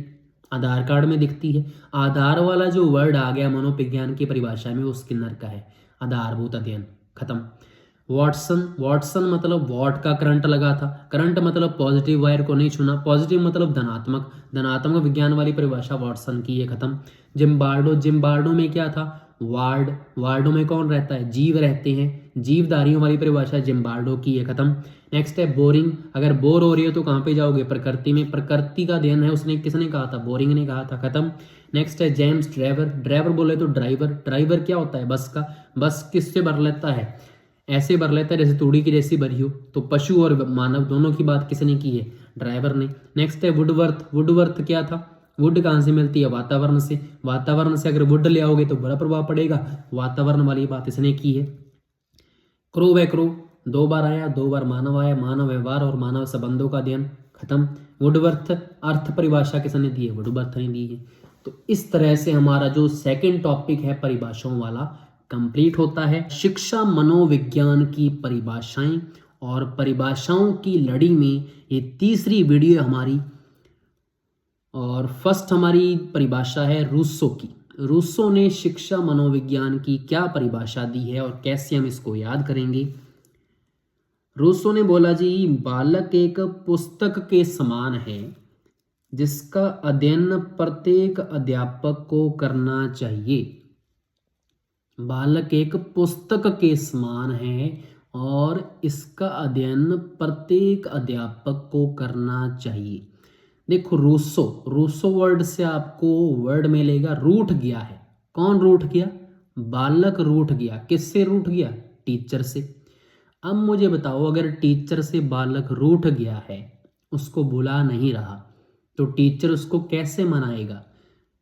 आधार कार्ड में दिखती है। आधार वाला जो वर्ड आ गया मनोविज्ञान की परिभाषा में, वो स्किनर का है, आधारभूत अध्ययन, खत्म। वॉटसन, वॉटसन मतलब वॉट का करंट लगा था, करंट मतलब पॉजिटिव वायर को नहीं छूना, पॉजिटिव मतलब धनात्मक, धनात्मक विज्ञान वाली परिभाषा वॉटसन की है, खत्म। जिम्बार्डो, जिम्बार्डो में क्या था? वार्ड, वार्डो में कौन रहता है? जीव रहते हैं, जीवधारियों वाली परिभाषा जिम्बार्डो की है, खत्म। नेक्स्ट है बोरिंग, अगर बोर हो रही हो तो कहाँ पे जाओगे? प्रकृति में, प्रकृति का अध्ययन है, उसने किसने कहा था? बोरिंग ने कहा था, खत्म। नेक्स्ट है जेम्स ड्राइवर, ड्राइवर बोले तो ड्राइवर, ड्राइवर क्या होता है? बस का, बस किससे भर लेता है? ऐसे भर लेता है जैसे तूड़ी की जैसी भरी हो। तो पशु और मानव दोनों की बात किसने की है? ड्राइवर ने। नेक्स्ट है वुडवर्थ, वुडवर्थ क्या था? वुड कहाँ से मिलती है? वातावरण से, वातावरण से अगर वुड ले आओगे तो बुरा प्रभाव पड़ेगा, वातावरण वाली बात इसने की है। क्रो व क्रो 2 बार आया, 2 बार मानव आया, मानव व्यवहार और मानव संबंधों का अध्ययन, खत्म। वुडवर्थ अर्थ परिभाषा किसने दी है? वुडवर्थ ने दी है। तो इस तरह से हमारा जो सेकंड टॉपिक है परिभाषाओं वाला कंप्लीट होता है। शिक्षा मनोविज्ञान की परिभाषाएं और परिभाषाओं की लड़ी में ये तीसरी वीडियो हमारी। और फर्स्ट हमारी परिभाषा है रूसो की। रूसो ने शिक्षा मनोविज्ञान की क्या परिभाषा दी है और कैसे हम इसको याद करेंगे? रूसो ने बोला जी, बालक एक पुस्तक के समान है जिसका अध्ययन प्रत्येक अध्यापक को करना चाहिए। बालक एक पुस्तक के समान है और इसका अध्ययन प्रत्येक अध्यापक को करना चाहिए। देखो रूसो, रूसो वर्ड से आपको वर्ड मिलेगा रूठ गया है। कौन रूठ गया? बालक रूठ गया। किससे रूठ गया? टीचर से। अब मुझे बताओ, अगर टीचर से बालक रूठ गया है, उसको बुला नहीं रहा, तो टीचर उसको कैसे मनाएगा?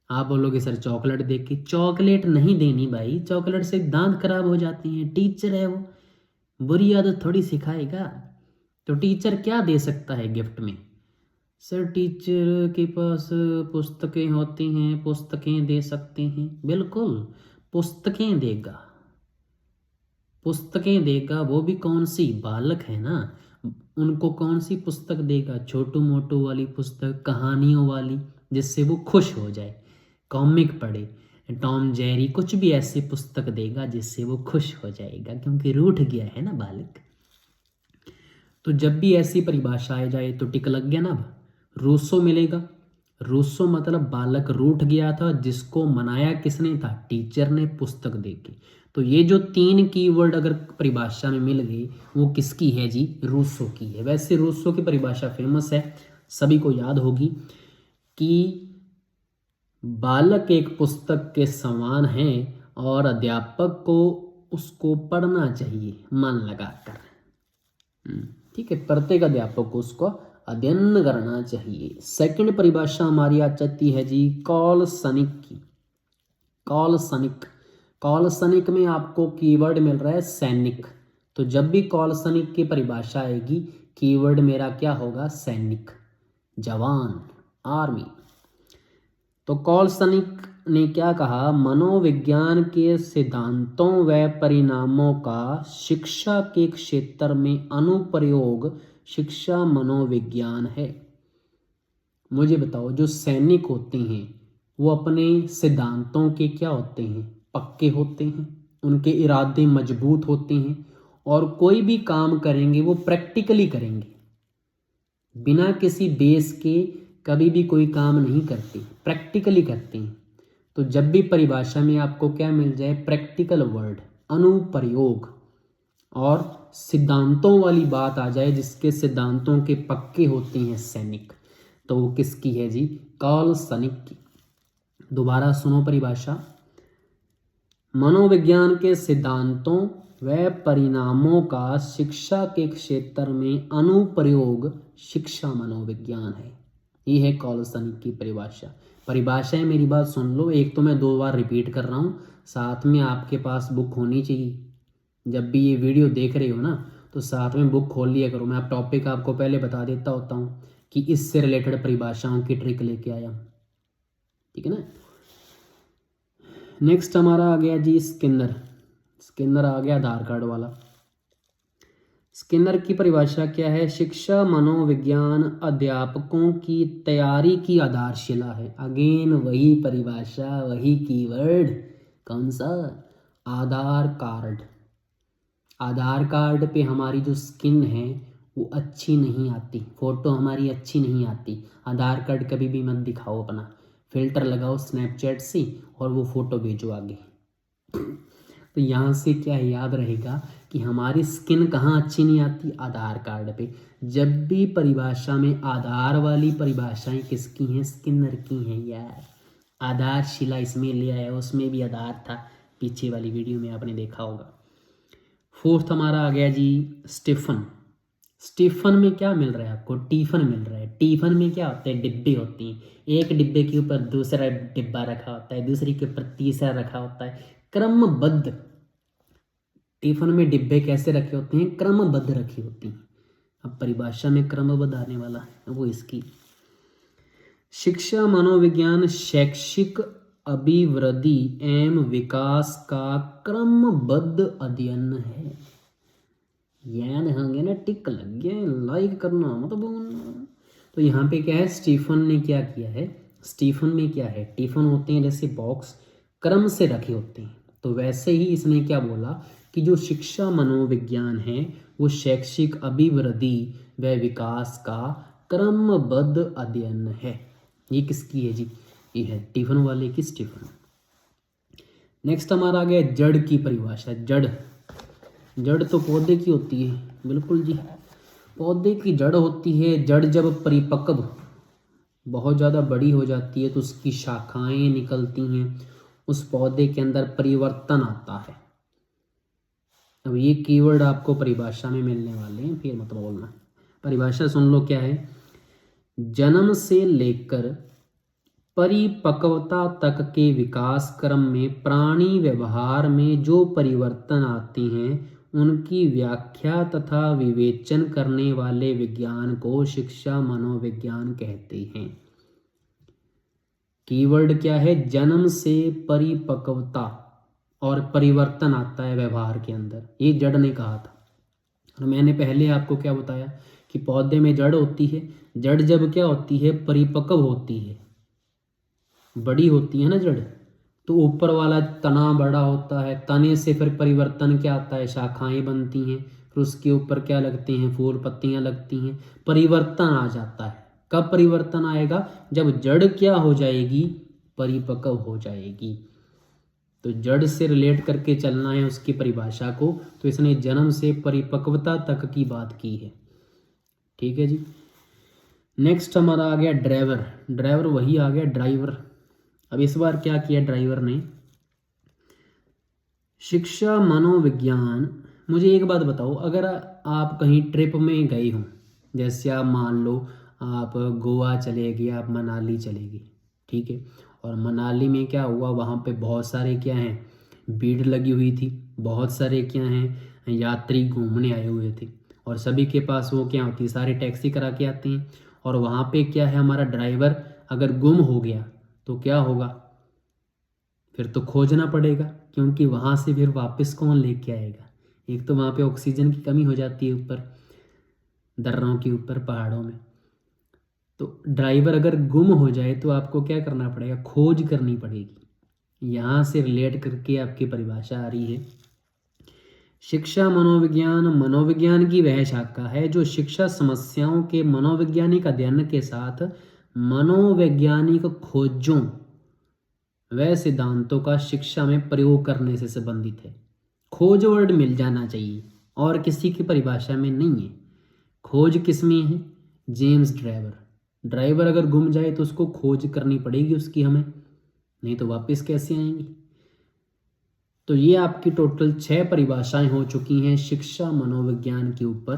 आप बोलोगे सर चॉकलेट दे के। चॉकलेट नहीं देनी भाई, चॉकलेट से दांत खराब हो जाते हैं। टीचर है वो, बुरी आदत थोड़ी सिखाएगा। तो टीचर क्या दे सकता है गिफ्ट में? सर टीचर के पास पुस्तकें होती हैं, पुस्तकें दे सकते हैं। बिल्कुल, पुस्तकें देगा, पुस्तकें देगा। वो भी कौन सी? बालक है ना, उनको कौन सी पुस्तक देगा? छोटू मोटू वाली पुस्तक, कहानियों वाली, जिससे वो खुश हो जाए। कॉमिक पढ़े, टॉम जेरी, कुछ भी ऐसी पुस्तक देगा जिससे वो खुश हो जाएगा, क्योंकि रूठ गया है ना बालक। तो जब भी ऐसी परिभाषा आ जाए तो टिक लग गया ना। अब रूसो मिलेगा। रूसो मतलब बालक रूठ गया था, जिसको मनाया किसने था? टीचर ने, पुस्तक देके। तो ये जो 3 कीवर्ड अगर परिभाषा में मिल गए, वो किसकी है जी? रूसो की है। वैसे रूसो की परिभाषा फेमस है, सभी को याद होगी कि बालक एक पुस्तक के समान है और अध्यापक को उसको पढ़ना चाहिए मन लगाकर। ठीक है, प्रत्येक अध्यापक को उसको अध्ययन करना चाहिए। सेकंड परिभाषा हमारी आ जाती है जी कॉलसनिक की। कॉलसनिक, कॉलसनिक में आपको कीवर्ड मिल रहा है सैनिक। तो जब भी कॉलसनिक की परिभाषा आएगी, कीवर्ड मेरा क्या होगा? सैनिक, जवान, आर्मी। तो कॉलसनिक ने क्या कहा? मनोविज्ञान के सिद्धांतों व परिणामों का शिक्षा के क्षेत्र में अनुप्रयोग शिक्षा मनोविज्ञान है। मुझे बताओ, जो सैनिक होते हैं वो अपने सिद्धांतों के क्या होते हैं? पक्के होते हैं, उनके इरादे मजबूत होते हैं और कोई भी काम करेंगे वो प्रैक्टिकली करेंगे, बिना किसी बेस के कभी भी कोई काम नहीं करते, प्रैक्टिकली करते हैं। तो जब भी परिभाषा में आपको क्या मिल जाए? प्रैक्टिकल वर्ड, अनुप्रयोग और सिद्धांतों वाली बात आ जाए, जिसके सिद्धांतों के पक्के होते हैं सैनिक, तो वो किसकी है जी? कॉलसनिक की। दोबारा सुनो परिभाषा, मनोविज्ञान के सिद्धांतों व परिणामों का शिक्षा के क्षेत्र में अनुप्रयोग शिक्षा मनोविज्ञान है। ये है कॉलसनिक की परिभाषा। परिभाषाएं मेरी बात सुन लो, एक तो मैं 2 बार रिपीट कर रहा हूँ, साथ में आपके पास बुक होनी चाहिए। जब भी ये वीडियो देख रहे हो ना, तो साथ में बुक खोल लिया करो। मैं आप टॉपिक आपको पहले बता देता होता हूँ कि इससे रिलेटेड परिभाषाओं की ट्रिक लेके आया हूँ, ठीक है ना। नेक्स्ट हमारा आ गया जी स्किनर। स्किनर आ गया आधार कार्ड वाला। स्किनर की परिभाषा क्या है? शिक्षा मनोविज्ञान अध्यापकों की तैयारी की आधारशिला है। अगेन वही परिभाषा, वही कीवर्ड, कौन सा? आधार कार्ड। आधार कार्ड पे हमारी जो स्किन है वो अच्छी नहीं आती, फोटो हमारी अच्छी नहीं आती। आधार कार्ड कभी भी मत दिखाओ अपना, फिल्टर लगाओ स्नैपचैट से और वो फोटो भेजो आगे। तो यहाँ से क्या याद रहेगा कि हमारी स्किन कहाँ अच्छी नहीं आती? आधार कार्ड पे। जब भी परिभाषा में आधार वाली परिभाषाएं किसकी हैं? स्किनर की हैं यार। आधारशिला इसमें ले आया, उसमें भी आधार था, पीछे वाली वीडियो में आपने देखा होगा। फोर्थ हमारा आ गया जी स्टीफन। स्टीफन में क्या मिल रहा है आपको? टीफन मिल रहा है। टीफन में क्या होता है? डिब्बे होती हैं, एक डिब्बे के ऊपर दूसरा डिब्बा रखा होता है, दूसरी के ऊपर तीसरा रखा होता है, क्रमबद्ध। टिफिन में डिब्बे कैसे रखे होते हैं? क्रमबद्ध रखी होती हैं। अब परिभाषा में क्रमबद्ध आने वाला है वो इसकी। शिक्षा मनोविज्ञान शैक्षिक अभिवृद्धि एवं विकास का क्रमबद्ध अध्ययन है। याद होंगे ना? टिक लग गया, लाइक करना मत भूलना। तो यहाँ पे क्या है? स्टीफन ने क्या किया है? स्टीफन में क्या है? टिफिन होते हैं जैसे बॉक्स, क्रम से रखे होते हैं। तो वैसे ही इसने क्या बोला कि जो शिक्षा मनोविज्ञान है वो शैक्षिक अभिवृद्धि व विकास का क्रमबद्ध अध्ययन है। ये किसकी है जी? ये है टिफिन वाले की, स्टीफन। नेक्स्ट हमारा आ गया जड़ की परिभाषा। जड़, जड़ तो पौधे की होती है, बिल्कुल जी, पौधे की जड़ होती है। जड़ जब परिपक्व बहुत ज़्यादा बड़ी हो जाती है तो उसकी शाखाएं निकलती हैं, उस पौधे के अंदर परिवर्तन आता है। अब ये कीवर्ड आपको परिभाषा में मिलने वाले हैं, फिर मत बोलना। परिभाषा सुन लो क्या है? जन्म से लेकर परिपक्वता तक के विकास क्रम में प्राणी व्यवहार में जो परिवर्तन आते हैं उनकी व्याख्या तथा विवेचन करने वाले विज्ञान को शिक्षा मनोविज्ञान कहते हैं। कीवर्ड क्या है? जन्म से परिपक्वता और परिवर्तन आता है व्यवहार के अंदर, ये जड़ ने कहा था। और मैंने पहले आपको क्या बताया कि पौधे में जड़ होती है। जड़ जब क्या होती है? परिपक्व होती है, बड़ी होती है ना जड़, तो ऊपर वाला तना बड़ा होता है, तने से फिर परिवर्तन क्या आता है? शाखाएं बनती हैं, फिर उसके ऊपर क्या लगते हैं? फूल पत्तियां लगती हैं, परिवर्तन आ जाता है। कब परिवर्तन आएगा? जब जड़ क्या हो जाएगी? परिपक्व हो जाएगी। तो जड़ से रिलेट करके चलना है उसकी परिभाषा को, तो इसने जन्म से परिपक्वता तक की बात की है। ठीक है जी। नेक्स्ट हमारा आ गया ड्राइवर। ड्राइवर वही आ गया ड्राइवर। अब इस बार क्या किया ड्राइवर ने? शिक्षा मनोविज्ञान। मुझे एक बात बताओ, अगर आप कहीं ट्रिप में गए हो, जैसे आप मान लो आप गोवा चले गए, आप मनाली चले गए, ठीक है, और मनाली में क्या हुआ? वहाँ पे बहुत सारे क्या हैं? भीड़ लगी हुई थी, बहुत सारे क्या हैं? यात्री घूमने आए हुए थे, और सभी के पास वो क्या होती है? सारे टैक्सी करा के आते हैं। और वहाँ पे क्या है? हमारा ड्राइवर अगर गुम हो गया तो क्या होगा? फिर तो खोजना पड़ेगा, क्योंकि वहाँ से फिर वापस कौन लेके आएगा? एक तो वहाँ पे ऑक्सीजन की कमी हो जाती है ऊपर दर्रों के ऊपर पहाड़ों में। तो ड्राइवर अगर गुम हो जाए तो आपको क्या करना पड़ेगा? खोज करनी पड़ेगी। यहाँ से रिलेट करके आपकी परिभाषा आ रही है। शिक्षा मनोविज्ञान मनोविज्ञान की वह शाखा है जो शिक्षा समस्याओं के मनोवैज्ञानिक अध्ययन के साथ मनोवैज्ञानिक खोजों वह सिद्धांतों का शिक्षा में प्रयोग करने से संबंधित है। खोज वर्ड मिल जाना चाहिए, और किसी की परिभाषा में नहीं है। खोज किस में है? James driver. ड्राइवर अगर गुम जाए तो उसको खोज करनी पड़ेगी उसकी हमें, नहीं तो वापस कैसे आएंगी? तो ये आपकी टोटल 6 परिभाषाएं हो चुकी हैं शिक्षा मनोविज्ञान के ऊपर।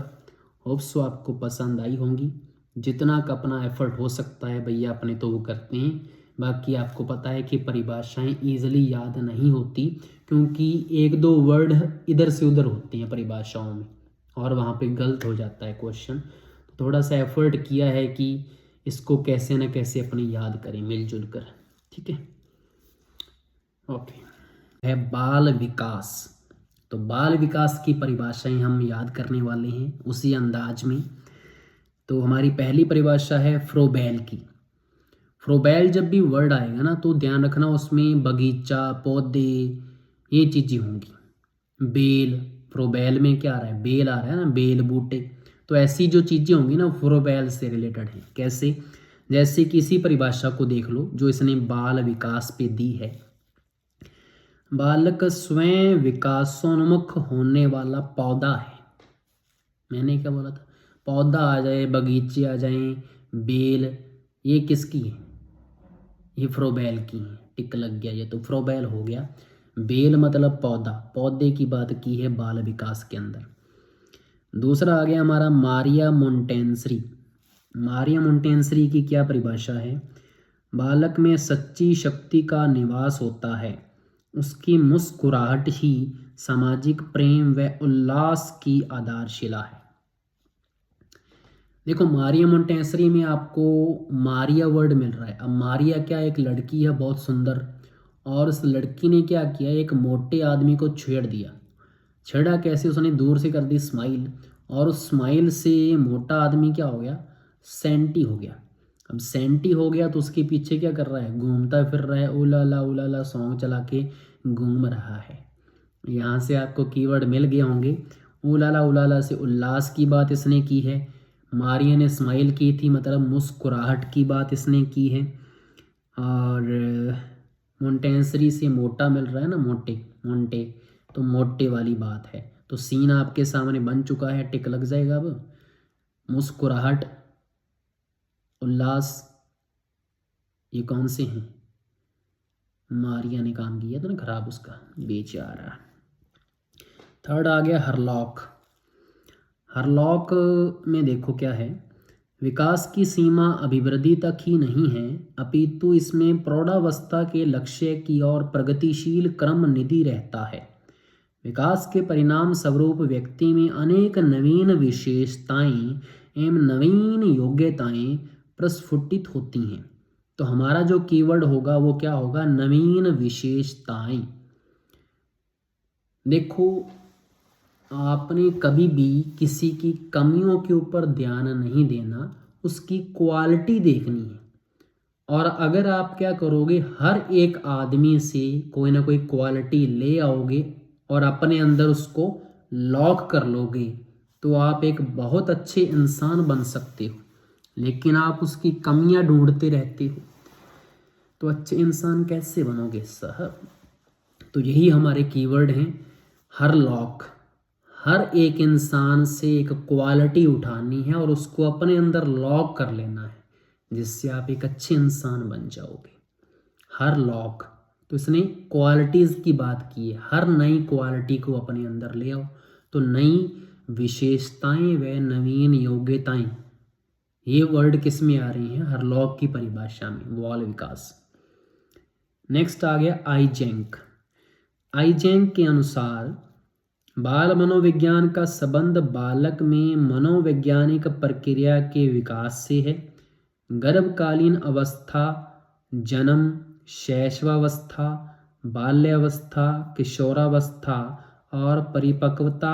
होप्स सो आपको पसंद आई होंगी। जितना का अपना एफर्ट हो सकता है भैया अपने तो वो करते हैं। बाकी आपको पता है कि परिभाषाएं ईजिली याद नहीं होती, क्योंकि एक दो वर्ड इधर से उधर होते हैं परिभाषाओं में, और वहाँ पे गलत हो जाता है क्वेश्चन। तो थोड़ा सा एफर्ट किया है कि इसको कैसे ना कैसे अपने याद करें मिलजुल कर। ठीक है, ओके। है बाल विकास। तो बाल विकास की परिभाषाएं हम याद करने वाले हैं उसी अंदाज में। तो हमारी पहली परिभाषा है फ्रोबेल की। फ्रोबेल जब भी वर्ड आएगा ना तो ध्यान रखना उसमें बगीचा, पौधे, ये चीज़ें होंगी। बेल, फ्रोबेल में क्या आ रहा है, बेल आ रहा है ना, बेल, बूटे। तो ऐसी जो चीज़ें होंगी ना फ्रोबेल से रिलेटेड है। कैसे, जैसे किसी परिभाषा को देख लो जो इसने बाल विकास पे दी है। बालक स्वयं विकासोन्मुख होने वाला पौधा है। मैंने क्या बोला था, पौधा आ जाए, बगीचे आ जाएं, बेल, ये किसकी है, ये फ्रोबेल की है। टिक लग गया, ये तो फ्रोबेल हो गया। बेल मतलब पौधा, पौधे की बात की है बाल विकास के अंदर। दूसरा आ गया हमारा मारिया मोंटेंसरी। मारिया मोंटेंसरी की क्या परिभाषा है, बालक में सच्ची शक्ति का निवास होता है, उसकी मुस्कुराहट ही सामाजिक प्रेम व उल्लास की आधारशिला है। देखो मारिया मोंटेसरी में आपको मारिया वर्ड मिल रहा है। अब मारिया क्या, एक लड़की है बहुत सुंदर, और उस लड़की ने क्या किया, एक मोटे आदमी को छेड़ दिया। छेड़ा कैसे, उसने दूर से कर दी स्माइल, और उस स्माइल से मोटा आदमी क्या हो गया, सेंटी हो गया। अब सेंटी हो गया तो उसके पीछे क्या कर रहा है, घूमता फिर रहा है, उलाला सॉन्ग चला के घूम रहा है। यहाँ से आपको कीवर्ड मिल गए होंगे। उलाला उलाला से उल्लास की बात इसने की है। मारिया ने स्माइल की थी, मतलब मुस्कुराहट की बात इसने की है। और मोंटेंसरी से मोटा मिल रहा है ना, मोटे, तो मोटे वाली बात है। तो सीन आपके सामने बन चुका है, टिक लग जाएगा। अब मुस्कुराहट, उल्लास, ये कौन से हैं, मारिया ने काम किया था ना खराब उसका, बेचारा। थर्ड आ गया हरलॉक। हरलॉक में देखो क्या है, विकास की सीमा अभिवृद्धि तक ही नहीं है, अपितु इसमें प्रौढ़ावस्था के लक्ष्य की ओर प्रगतिशील क्रम निधि रहता है। विकास के परिणाम स्वरूप व्यक्ति में अनेक नवीन विशेषताएं एवं नवीन योग्यताएं प्रस्फुटित होती हैं। तो हमारा जो कीवर्ड होगा वो क्या होगा, नवीन विशेषताएं। देखो आपने कभी भी किसी की कमियों के ऊपर ध्यान नहीं देना, उसकी क्वालिटी देखनी है। और अगर आप क्या करोगे, हर एक आदमी से कोई ना कोई क्वालिटी ले आओगे और अपने अंदर उसको लॉक कर लोगे, तो आप एक बहुत अच्छे इंसान बन सकते हो। लेकिन आप उसकी कमियां ढूंढते रहते हो, तो अच्छे इंसान कैसे बनोगे साहब। तो यही हमारे कीवर्ड हैं, हर लॉक। हर एक इंसान से एक क्वालिटी उठानी है और उसको अपने अंदर लॉक कर लेना है, जिससे आप एक अच्छे इंसान बन जाओगे। हर लॉक, तो इसने क्वालिटीज़ की बात की है। हर नई क्वालिटी को अपने अंदर ले आओ, तो नई विशेषताएं व नवीन योग्यताएं, ये वर्ड किस में आ रही हैं, हर लॉक की परिभाषा में, बाल विकास। नेक्स्ट आ गया आईजेंक। आईजेंक के अनुसार बाल मनोविज्ञान का संबंध बालक में मनोवैज्ञानिक प्रक्रिया के विकास से है। गर्भकालीन अवस्था, जन्म, शैशवावस्था, बाल्यावस्था, किशोरावस्था और परिपक्वता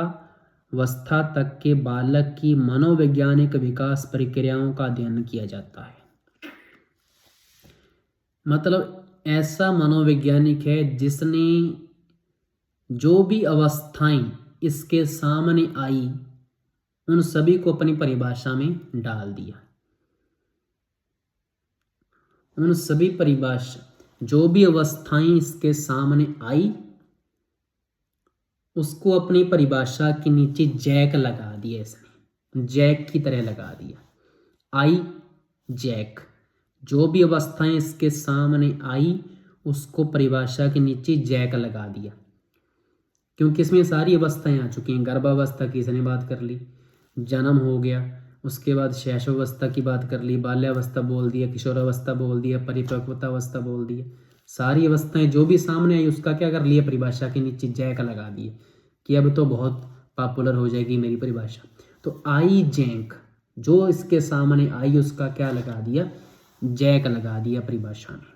अवस्था तक के बालक की मनोवैज्ञानिक विकास प्रक्रियाओं का अध्ययन किया जाता है। मतलब ऐसा मनोवैज्ञानिक है जिसने जो भी अवस्थाएं इसके सामने आई उन सभी को अपनी परिभाषा में डाल दिया। उन सभी परिभाषा, जो भी अवस्थाएं इसके सामने आई उसको अपनी परिभाषा के नीचे जैक लगा दिया इसने, जैक की तरह लगा दिया। आई जैक, जो भी अवस्थाएं इसके सामने आई उसको परिभाषा के नीचे जैक लगा दिया, क्योंकि इसमें सारी अवस्थाएं आ चुकी हैं। गर्भावस्था की इसने बात कर ली, जन्म हो गया, उसके बाद शैशवावस्था की बात कर ली, बाल्यावस्था बोल दिया, किशोरावस्था बोल दिया, परिपक्वता अवस्था बोल दिया। सारी अवस्थाएं जो भी सामने आई उसका क्या कर लिया, परिभाषा के नीचे जैक लगा दिए कि अब तो बहुत पॉपुलर हो जाएगी मेरी परिभाषा। तो आई जैक, जो इसके सामने आई उसका क्या लगा दिया, जैक लगा दिया परिभाषा में।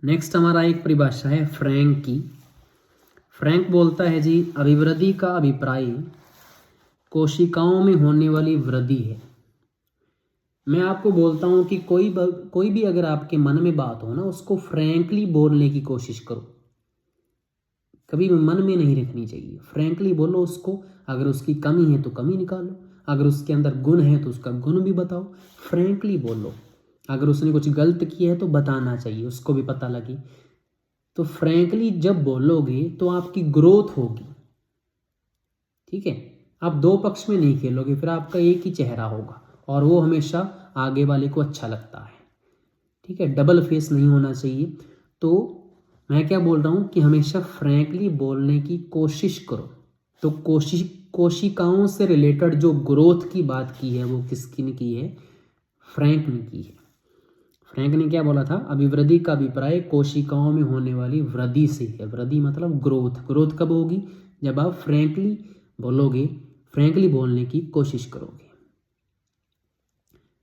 नेक्स्ट हमारा एक परिभाषा है फ्रैंक की। फ्रैंक बोलता है जी, अभिवृद्धि का अभिप्राय कोशिकाओं में होने वाली वृद्धि है। मैं आपको बोलता हूँ कि कोई भी अगर आपके मन में बात हो ना, उसको फ्रैंकली बोलने की कोशिश करो, कभी भी मन में नहीं रखनी चाहिए। फ्रैंकली बोलो उसको। अगर उसकी कमी है तो कमी निकालो, अगर उसके अंदर गुण है तो उसका गुण भी बताओ। फ्रैंकली बोलो। अगर उसने कुछ गलत किया है तो बताना चाहिए, उसको भी पता लगे। तो फ्रैंकली जब बोलोगे तो आपकी ग्रोथ होगी। ठीक है, आप दो पक्ष में नहीं खेलोगे, फिर आपका एक ही चेहरा होगा और वो हमेशा आगे वाले को अच्छा लगता है। ठीक है, डबल फेस नहीं होना चाहिए। तो मैं क्या बोल रहा हूँ कि हमेशा फ्रैंकली बोलने की कोशिश करो। तो कोशिकाओं से रिलेटेड जो ग्रोथ की बात की है वो किसकी ने की है? फ्रैंक ने की है। फ्रैंक ने क्या बोला था? अभिवृद्धि का अभिप्राय कोशिकाओं में होने वाली वृद्धि से है। वृद्धि मतलब ग्रोथ। ग्रोथ कब होगी? जब आप फ्रैंकली बोलोगे, फ्रैंकली बोलने की कोशिश करोगे।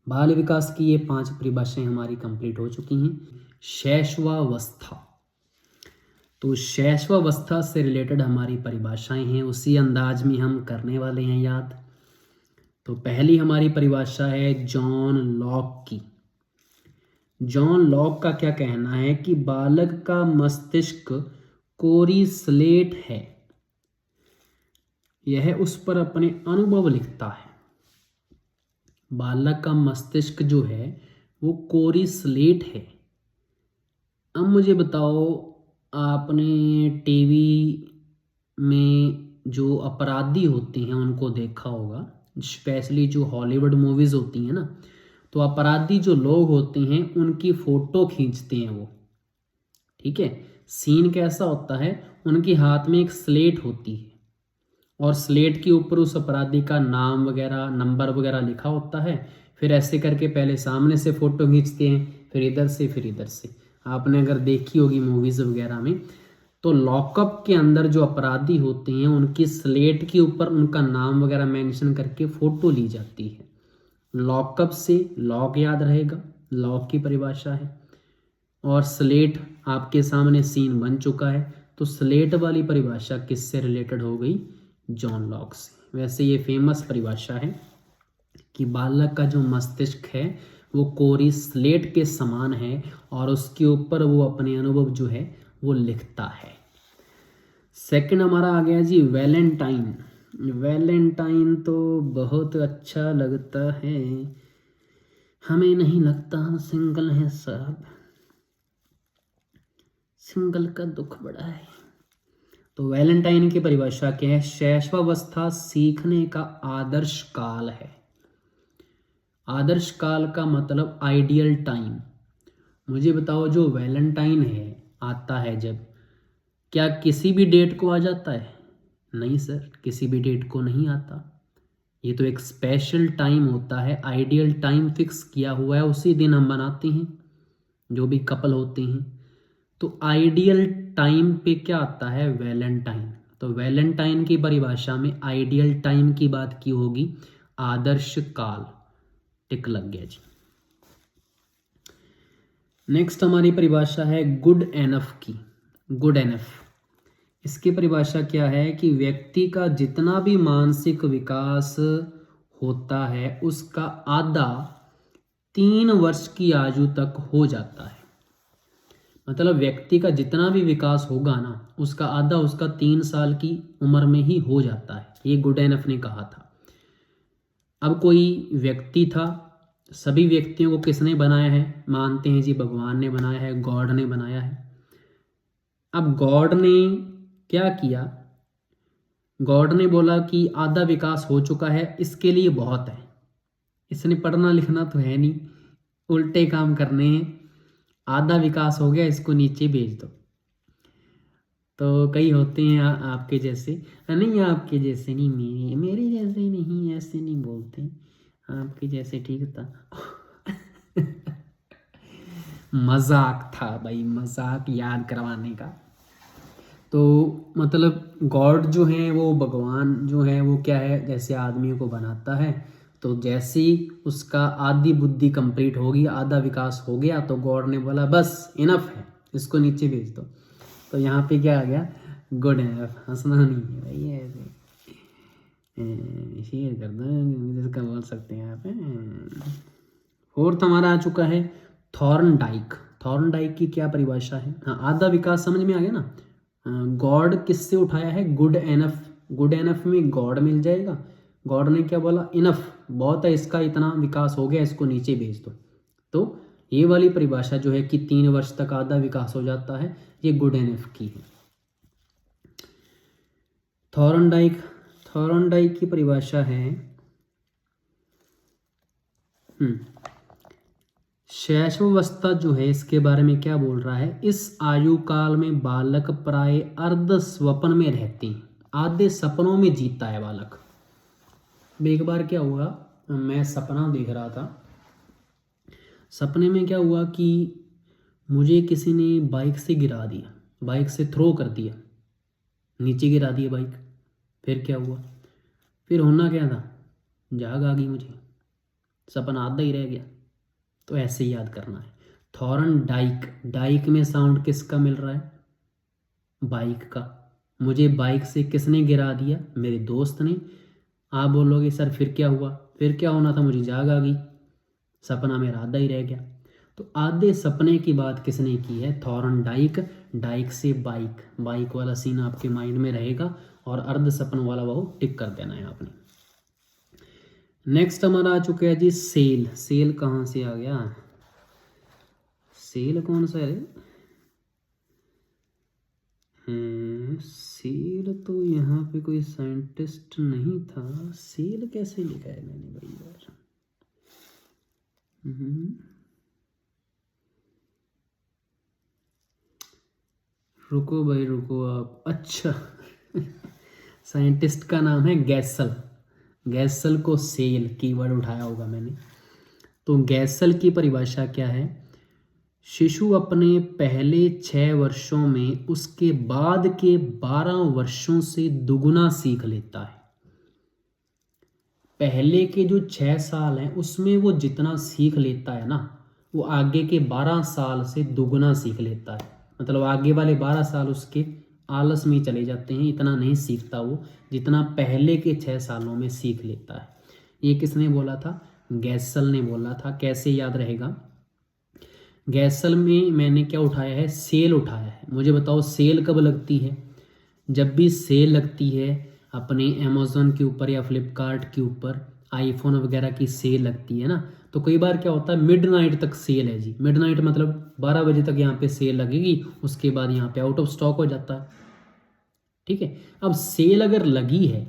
बाल विकास की ये 5 परिभाषाएं हमारी कंप्लीट हो चुकी हैं। शैशवावस्था, तो शैशवावस्था से रिलेटेड हमारी परिभाषाएं हैं, उसी अंदाज में हम करने वाले हैं याद। तो पहली हमारी परिभाषा है जॉन लॉक की। जॉन लॉक का क्या कहना है कि बालक का मस्तिष्क कोरी स्लेट है, यह उस पर अपने अनुभव लिखता है। बालक का मस्तिष्क जो है वो कोरी स्लेट है। अब मुझे बताओ, आपने टीवी में जो अपराधी होते हैं उनको देखा होगा, स्पेशली जो हॉलीवुड मूवीज़ होती हैं ना, तो अपराधी जो लोग होते हैं उनकी फ़ोटो खींचते हैं वो। ठीक है, सीन कैसा होता है? उनके हाथ में एक स्लेट होती है और स्लेट के ऊपर उस अपराधी का नाम वगैरह, नंबर वगैरह लिखा होता है। फिर ऐसे करके पहले सामने से फ़ोटो खींचते हैं, फिर इधर से, फिर इधर से। आपने अगर देखी होगी मूवीज़ वगैरह में, तो लॉकअप के अंदर जो अपराधी होते हैं उनकी स्लेट के ऊपर उनका नाम वगैरह मेंशन करके फ़ोटो ली जाती है। लॉकअप से लॉक याद रहेगा, लॉक की परिभाषा है। और स्लेट आपके सामने सीन बन चुका है, तो स्लेट वाली परिभाषा किससे रिलेटेड हो गई? जॉन लॉक से। वैसे ये फेमस परिभाषा है कि बालक का जो मस्तिष्क है वो कोरी स्लेट के समान है और उसके ऊपर वो अपने अनुभव जो है वो लिखता है। सेकंड हमारा आ गया जी वैलेंटाइन। वैलेंटाइन तो बहुत अच्छा लगता है, हमें नहीं लगता, हम सिंगल हैं साहब, सिंगल का दुख बड़ा है। तो वैलेंटाइन की परिभाषा क्या है? शैशवावस्था सीखने का आदर्श काल है। आदर्श काल का मतलब आइडियल टाइम। मुझे बताओ, जो वैलेंटाइन है आता है जब, क्या किसी भी डेट को आ जाता है? नहीं सर, किसी भी डेट को नहीं आता। ये तो एक स्पेशल टाइम होता है, आइडियल टाइम फिक्स किया हुआ है, उसी दिन हम मनाते हैं जो भी कपल होते हैं। तो आइडियल टाइम पे क्या आता है? वैलेंटाइन। तो वैलेंटाइन की परिभाषा में आइडियल टाइम की बात की होगी, आदर्श काल। टिक लग गया जी। नेक्स्ट हमारी परिभाषा है गुड एनफ की। गुड एनफ, इसकी परिभाषा क्या है कि व्यक्ति का जितना भी मानसिक विकास होता है उसका आधा 3 वर्ष की आयु तक हो जाता है। मतलब व्यक्ति का जितना भी विकास होगा ना, उसका आधा उसका 3 साल की उम्र में ही हो जाता है। ये गुड एनफ ने कहा था। अब कोई व्यक्ति था, सभी व्यक्तियों को किसने बनाया है? मानते हैं जी भगवान ने बनाया है, गॉड ने बनाया है। अब गॉड ने क्या किया? गॉड ने बोला कि आधा विकास हो चुका है, इसके लिए बहुत है, इसने पढ़ना लिखना तो है नहीं, उल्टे काम करने हैं, आधा विकास हो गया, इसको नीचे भेज दो। तो कई होते हैं आपके जैसे, नहीं आपके जैसे नहीं, मेरे जैसे नहीं, ऐसे नहीं बोलते, आपके जैसे ठीक था। मजाक था भाई, मजाक याद करवाने का। तो मतलब गॉड जो है वो, भगवान जो है वो क्या है, जैसे आदमियों को बनाता है, तो जैसे ही उसका आधी बुद्धि कंप्लीट होगी, आधा विकास हो गया, तो गॉड ने बोला बस इनफ है, इसको नीचे भेज दो। तो यहाँ पे क्या आ गया? गुड एनफ, हंसना नहीं है भाई, ऐसे शेयर कर दो जिसका बोल सकते हैं आप। फोर्थ हमारा आ चुका है थॉर्नडाइक। थॉर्नडाइक की क्या परिभाषा है? हाँ, आधा विकास समझ में आ गया ना। गॉड किससे उठाया है? Good enough. गुड एनफ में गॉड मिल जाएगा। गॉड ने क्या बोला? इनफ, बहुत है इसका, इतना विकास हो गया, इसको नीचे भेज दो। तो ये वाली परिभाषा जो है कि 3 वर्ष तक आधा विकास हो जाता है, ये गुड एनफ की है। थॉर्नडाइक, थॉर्नडाइक की परिभाषा है शैशवावस्था जो है, इसके बारे में क्या बोल रहा है? इस आयु काल में बालक प्राय अर्ध स्वप्न में रहते हैं, आधे सपनों में जीता है बालक। एक बार क्या हुआ, मैं सपना देख रहा था। सपने में क्या हुआ कि मुझे किसी ने बाइक से गिरा दिया, बाइक से थ्रो कर दिया, नीचे गिरा दिया बाइक। फिर क्या हुआ? फिर होना क्या था? जाग आ गई मुझे, सपना आधा ही रह गया। तो ऐसे ही याद करना है। थॉर्नडाइक, डाइक में साउंड किसका मिल रहा है? बाइक का। मुझे बाइक से किसने गिरा दिया? मेरे दोस्त ने। आप बोलोगे सर फिर क्या हुआ? फिर क्या होना था? मुझे जाग आ गई, सपना मेरा आधा ही रह गया। तो आधे सपने की बात किसने की है? थॉर्नडाइक। डाइक से बाइक, बाइक वाला सीन आपके माइंड में रहेगा, और अर्ध सपन वाला वो टिक कर देना है आपने। नेक्स्ट हमारा आ चुका है जी सेल। सेल कहाँ से आ गया? सेल कौन सा है? सेल तो यहाँ पे कोई साइंटिस्ट नहीं था। सेल कैसे लिखा है मैंने भाई यार? रुको भाई रुको आप। अच्छा साइंटिस्ट का नाम है गैसल। गैसल को सेल कीवर्ड उठाया होगा मैंने। तो गैसल की परिभाषा क्या है? शिशु अपने पहले 6 वर्षों में उसके बाद के 12 वर्षों से दुगुना सीख लेता है। पहले के जो 6 साल हैं उसमें वो जितना सीख लेता है ना, वो आगे के 12 साल से दुगुना सीख लेता है। मतलब आगे वाले 12 साल उसके आलस में चले जाते हैं, इतना नहीं सीखता वो जितना पहले के 6 सालों में सीख लेता है। ये किसने बोला था? गैसल ने बोला था। कैसे याद रहेगा? गैसल में मैंने क्या उठाया है? सेल उठाया है। मुझे बताओ सेल कब लगती है? जब भी सेल लगती है अपने अमेज़न के ऊपर या फ्लिपकार्ट के ऊपर, आईफोन वगैरह की सेल लगती है ना, तो कई बार क्या होता है मिडनाइट तक सेल है जी। मिडनाइट मतलब 12 बजे तक यहाँ पे सेल लगेगी, उसके बाद यहाँ पे आउट ऑफ स्टॉक हो जाता है। ठीक है। अब सेल अगर लगी है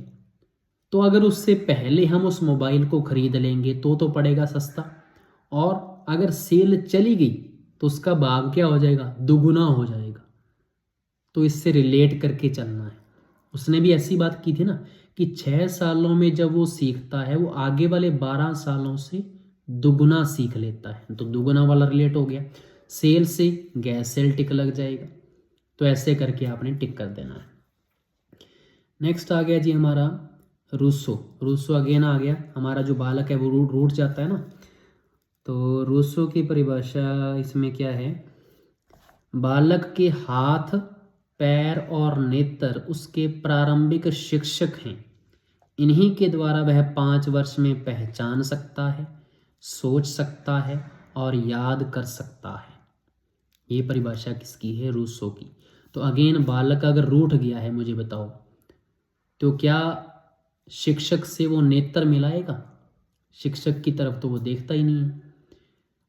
तो अगर उससे पहले हम उस मोबाइल को खरीद लेंगे तो पड़ेगा सस्ता, और अगर सेल चली गई तो उसका भाव क्या हो जाएगा? दुगुना हो जाएगा। तो इससे रिलेट करके चलना है। उसने भी ऐसी बात की थी ना कि 6 सालों में जब वो सीखता है वो आगे वाले 12 सालों से दुगुना सीख लेता है। तो दुगुना वाला रिलेट हो गया, सेल से गैस सेल टिक लग जाएगा। तो ऐसे करके आपने टिक कर देना है। नेक्स्ट आ गया जी हमारा रूसो। रूसो अगेन आ गया। हमारा जो बालक है वो रूठ जाता है ना, तो रूसो की परिभाषा इसमें क्या है? बालक के हाथ, पैर और नेत्र उसके प्रारंभिक शिक्षक हैं। इन्हीं के द्वारा वह 5 वर्ष में पहचान सकता है, सोच सकता है और याद कर सकता है। ये परिभाषा किसकी है? रूसो की। तो अगेन बालक अगर रूठ गया है, मुझे बताओ, तो क्या शिक्षक से वो नेत्र मिलाएगा? शिक्षक की तरफ तो वो देखता ही नहीं है।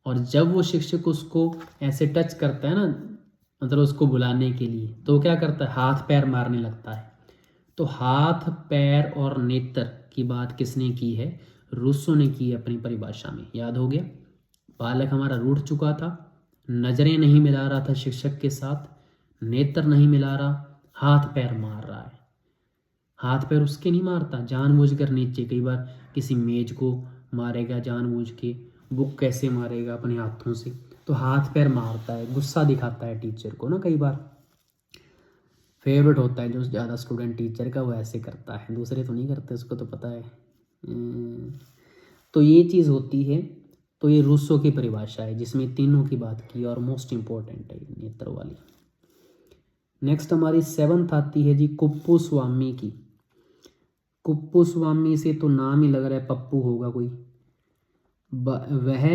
और जब वो शिक्षक उसको ऐसे टच करता है ना, मतलब उसको बुलाने के लिए, तो क्या करता है? हाथ पैर मारने लगता है। तो हाथ पैर और नेत्र की बात किसने की है? रूसो ने की है अपनी परिभाषा में। याद हो गया? बालक हमारा रूठ चुका था, नजरें नहीं मिला रहा था शिक्षक के साथ, नेत्र नहीं मिला रहा, हाथ पैर मार रहा है। हाथ पैर उसके नहीं मारता जानबूझकर नीचे, कई बार किसी मेज को मारेगा जानबूझ के, बुक कैसे मारेगा अपने हाथों से, तो हाथ पैर मारता है, गुस्सा दिखाता है टीचर को ना। कई बार फेवरेट होता है जो ज़्यादा स्टूडेंट टीचर का, वो ऐसे करता है, दूसरे तो नहीं करते, उसको तो पता है। तो ये चीज़ होती है। तो ये रूसो की परिभाषा है जिसमें तीनों की बात की और मोस्ट इम्पोर्टेंट है नेत्र वाली। नेक्स्ट हमारी 7th आती है जी कुप्पू स्वामी की। कुप्पू स्वामी से तो नाम ही लग रहा है पप्पू होगा कोई। वह,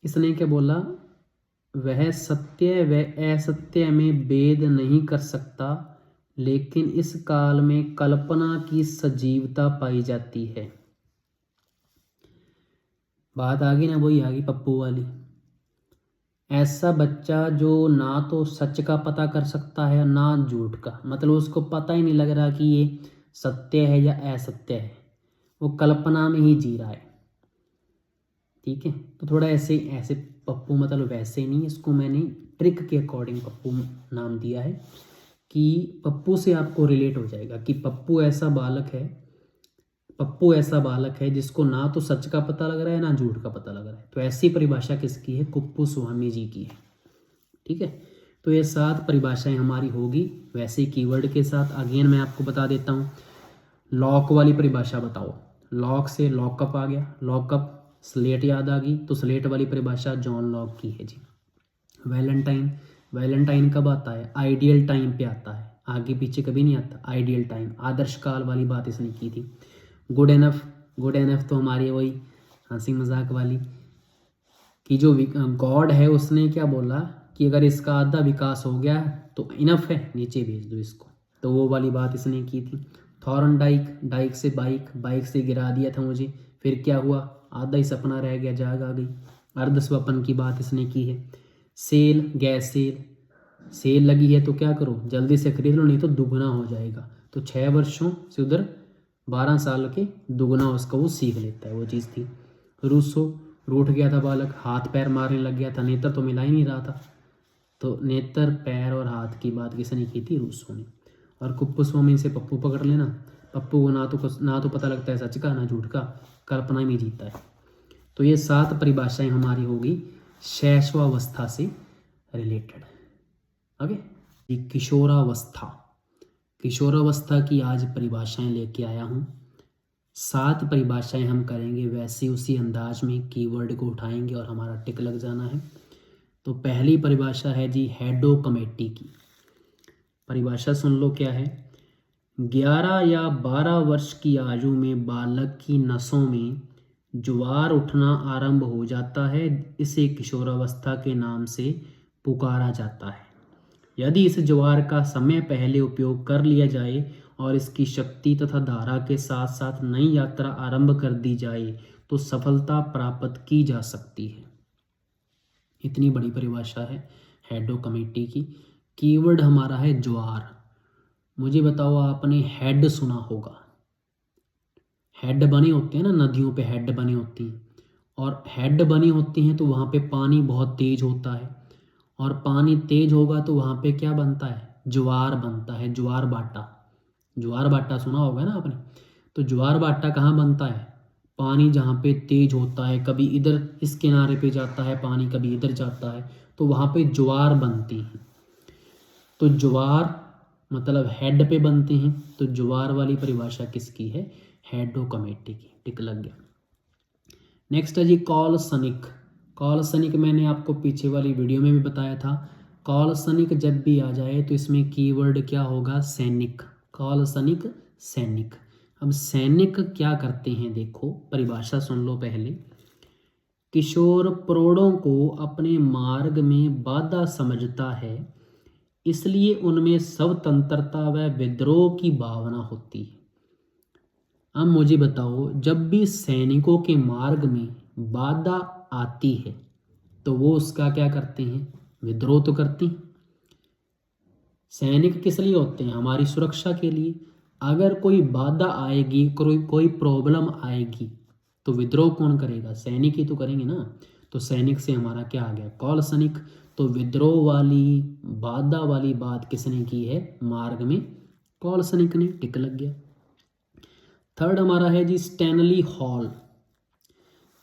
इसने क्या बोला, वह सत्य व असत्य में भेद नहीं कर सकता, लेकिन इस काल में कल्पना की सजीवता पाई जाती है। बात आ गई ना, वही आ गई पप्पू वाली। ऐसा बच्चा जो ना तो सच का पता कर सकता है ना झूठ का, मतलब उसको पता ही नहीं लग रहा कि ये सत्य है या असत्य है, वो कल्पना में ही जी रहा है। ठीक है, तो थोड़ा ऐसे ऐसे पप्पू, मतलब वैसे नहीं, इसको मैंने ट्रिक के अकॉर्डिंग पप्पू नाम दिया है कि पप्पू से आपको रिलेट हो जाएगा कि पप्पू ऐसा बालक है जिसको ना तो सच का पता लग रहा है ना झूठ का पता लग रहा है। तो ऐसी परिभाषा किसकी है? कुप्पू स्वामी जी की है। ठीक है, तो ये 7 परिभाषाएं हमारी होगी वैसे कीवर्ड के साथ। अगेन मैं आपको बता देता हूँ, लॉक वाली परिभाषा बताओ, लॉक से लॉकअप आ गया, लॉकअप स्लेट याद आ गई, तो स्लेट वाली परिभाषा जॉन लॉक की है जी। वैलेंटाइन, वैलेंटाइन कब आता है? आइडियल टाइम पे आता है, आगे पीछे कभी नहीं आता। आइडियल टाइम, आदर्श काल वाली बात इसने की थी। गुड एनफ, गुड एनफ तो हमारी वही हंसी मजाक वाली कि जो गॉड है उसने क्या बोला कि अगर इसका आधा विकास हो गया तो इनफ है, नीचे भेज दो इसको, तो वो वाली बात इसने की थी। थॉर्नडाइक, डाइक से बाइक, बाइक से गिरा दिया था मुझे, फिर क्या हुआ, आधा ही सपना रह गया, जाग आ गई, अर्ध स्वप्न की बात इसने की है। सेल, गैस सेल, सेल लगी है तो क्या करो, जल्दी से खरीद लो नहीं तो दुगना हो जाएगा। तो 6 वर्षों से उधर 12 साल के दुगना उसका वो सीख लेता है, वो चीज़ थी। रूसो, रूठ गया था बालक, हाथ पैर मारने लग गया था, नेत्र तो मिला ही नहीं रहा था, तो नेत्र, पैर और हाथ की बात किसने की थी? रूसो ने। और कुप्पू स्वामी से पप्पू पकड़ लेना, पप्पू को ना तो पता लगता है सच का ना झूठ का, कल्पना में जीता है। तो ये 7 परिभाषाएं हमारी होगी शैशवावस्था से रिलेटेड। ओके, ये किशोरावस्था, किशोरावस्था की आज परिभाषाएं लेके आया हूँ। 7 परिभाषाएं हम करेंगे वैसे उसी अंदाज में, कीवर्ड को उठाएंगे और हमारा टिक लग जाना है। तो पहली परिभाषा है जी हैडो कमेटी की। परिभाषा सुन लो क्या है। 11 या 12 वर्ष की आयु में बालक की नसों में ज्वार उठना आरंभ हो जाता है, इसे किशोरावस्था के नाम से पुकारा जाता है। यदि इस ज्वार का समय पहले उपयोग कर लिया जाए और इसकी शक्ति तथा धारा के साथ साथ नई यात्रा आरंभ कर दी जाए तो सफलता प्राप्त की जा सकती है। इतनी बड़ी परिभाषा है हैडो कमेटी की। कीवर्ड हमारा है ज्वार। मुझे बताओ, आपने हेड सुना होगा, हेड बने होते हैं ना, नदियों पे हेड बनी होती हैं, और हेड बनी होती हैं तो वहाँ पे पानी बहुत तेज होता है, और पानी तेज होगा तो वहाँ पे क्या बनता है? ज्वार बनता है, ज्वार भाटा। ज्वार भाटा सुना होगा ना आपने। तो ज्वार भाटा कहाँ बनता है? पानी जहाँ पे तेज होता है, कभी इधर इस किनारे पे जाता है पानी, कभी इधर जाता है, तो वहाँ पे ज्वार बनती है। तो ज्वार मतलब हेड पे बनते हैं, तो ज्वार वाली परिभाषा किसकी है? हैडो कमेटी की। टिक लग गया। नेक्स्ट है जी कॉल सनिक। कॉल सनिक मैंने आपको पीछे वाली वीडियो में भी बताया था। कॉल सनिक जब भी आ जाए तो इसमें कीवर्ड क्या होगा? सैनिक। कॉल सनिक, सैनिक। अब सैनिक क्या करते हैं देखो, परिभाषा सुन लो पहले। किशोर प्रौढ़ों को अपने मार्ग में बाधा समझता है, इसलिए उनमें स्वतंत्रता व विद्रोह की भावना होती है। अब मुझे बताओ, जब भी सैनिकों के मार्ग में बाधा आती है तो वो उसका क्या करते हैं? विद्रोह तो करती हैं। सैनिक किस लिए होते हैं? हमारी सुरक्षा के लिए। अगर कोई बाधा आएगी, कोई प्रॉब्लम आएगी तो विद्रोह कौन करेगा? सैनिक ही तो करेंगे ना। तो सैनिक से हमारा क्या आ गया? कॉल सैनिक। तो विद्रोह वाली, बाधा वाली बात किसने की है मार्ग में? कॉल सैनिक ने। टिक लग गया। थर्ड हमारा है जी स्टैनली हॉल।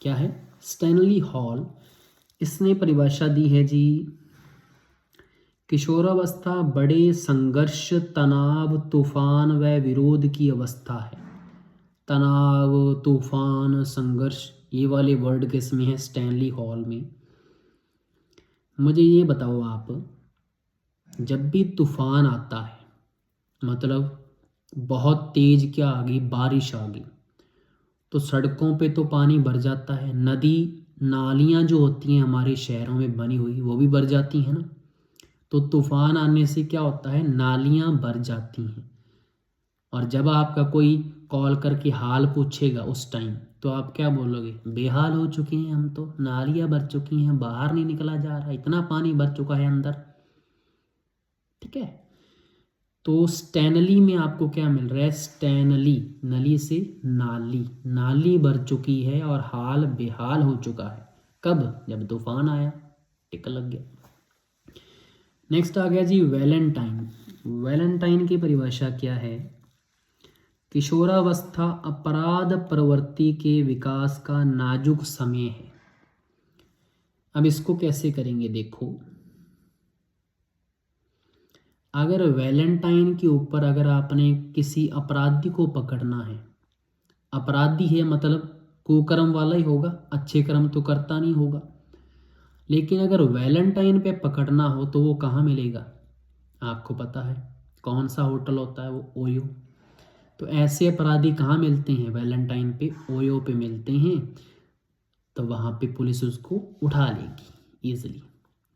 क्या है? Stanley hall. इसने परिभाषा दी है जी, किशोरावस्था बड़े संघर्ष, तनाव, तूफान व विरोध की अवस्था है। तनाव, तूफान, संघर्ष, ये वाले वर्ड किस में है? स्टैनली हॉल में। मुझे ये बताओ आप, जब भी तूफान आता है, मतलब बहुत तेज क्या आ गई, बारिश आ गई, तो सड़कों पे तो पानी भर जाता है, नदी नालियाँ जो होती हैं हमारे शहरों में बनी हुई वो भी भर जाती हैं ना। तो तूफान आने से क्या होता है, नालियाँ भर जाती हैं। और जब आपका कोई कॉल करके हाल पूछेगा उस टाइम, तो आप क्या बोलोगे, बेहाल हो चुके हैं हम, तो नालियाँ भर चुकी हैं, बाहर नहीं निकला जा रहा, इतना पानी भर चुका है अंदर। ठीक है। तो स्टैनली में आपको क्या मिल रहा है, स्टैनली, नली से नाली, नाली भर चुकी है और हाल बेहाल हो चुका है। कब, जब तूफान आया, टिक लग गया। नेक्स्ट आ गया जी वैलेंटाइन। वैलेंटाइन की परिभाषा क्या है, किशोरावस्था अपराध प्रवृत्ति के विकास का नाजुक समय है। अब इसको कैसे करेंगे, देखो, अगर वैलेंटाइन के ऊपर अगर आपने किसी अपराधी को पकड़ना है, अपराधी है मतलब कुकर्म वाला ही होगा, अच्छे कर्म तो करता नहीं होगा, लेकिन अगर वैलेंटाइन पे पकड़ना हो तो वो कहाँ मिलेगा, आपको पता है कौन सा होटल होता है, वो ओयो। तो ऐसे अपराधी कहाँ मिलते हैं, वैलेंटाइन पे, ओयो पे मिलते हैं। तो वहाँ पे पुलिस उसको उठा लेगी ईजिली।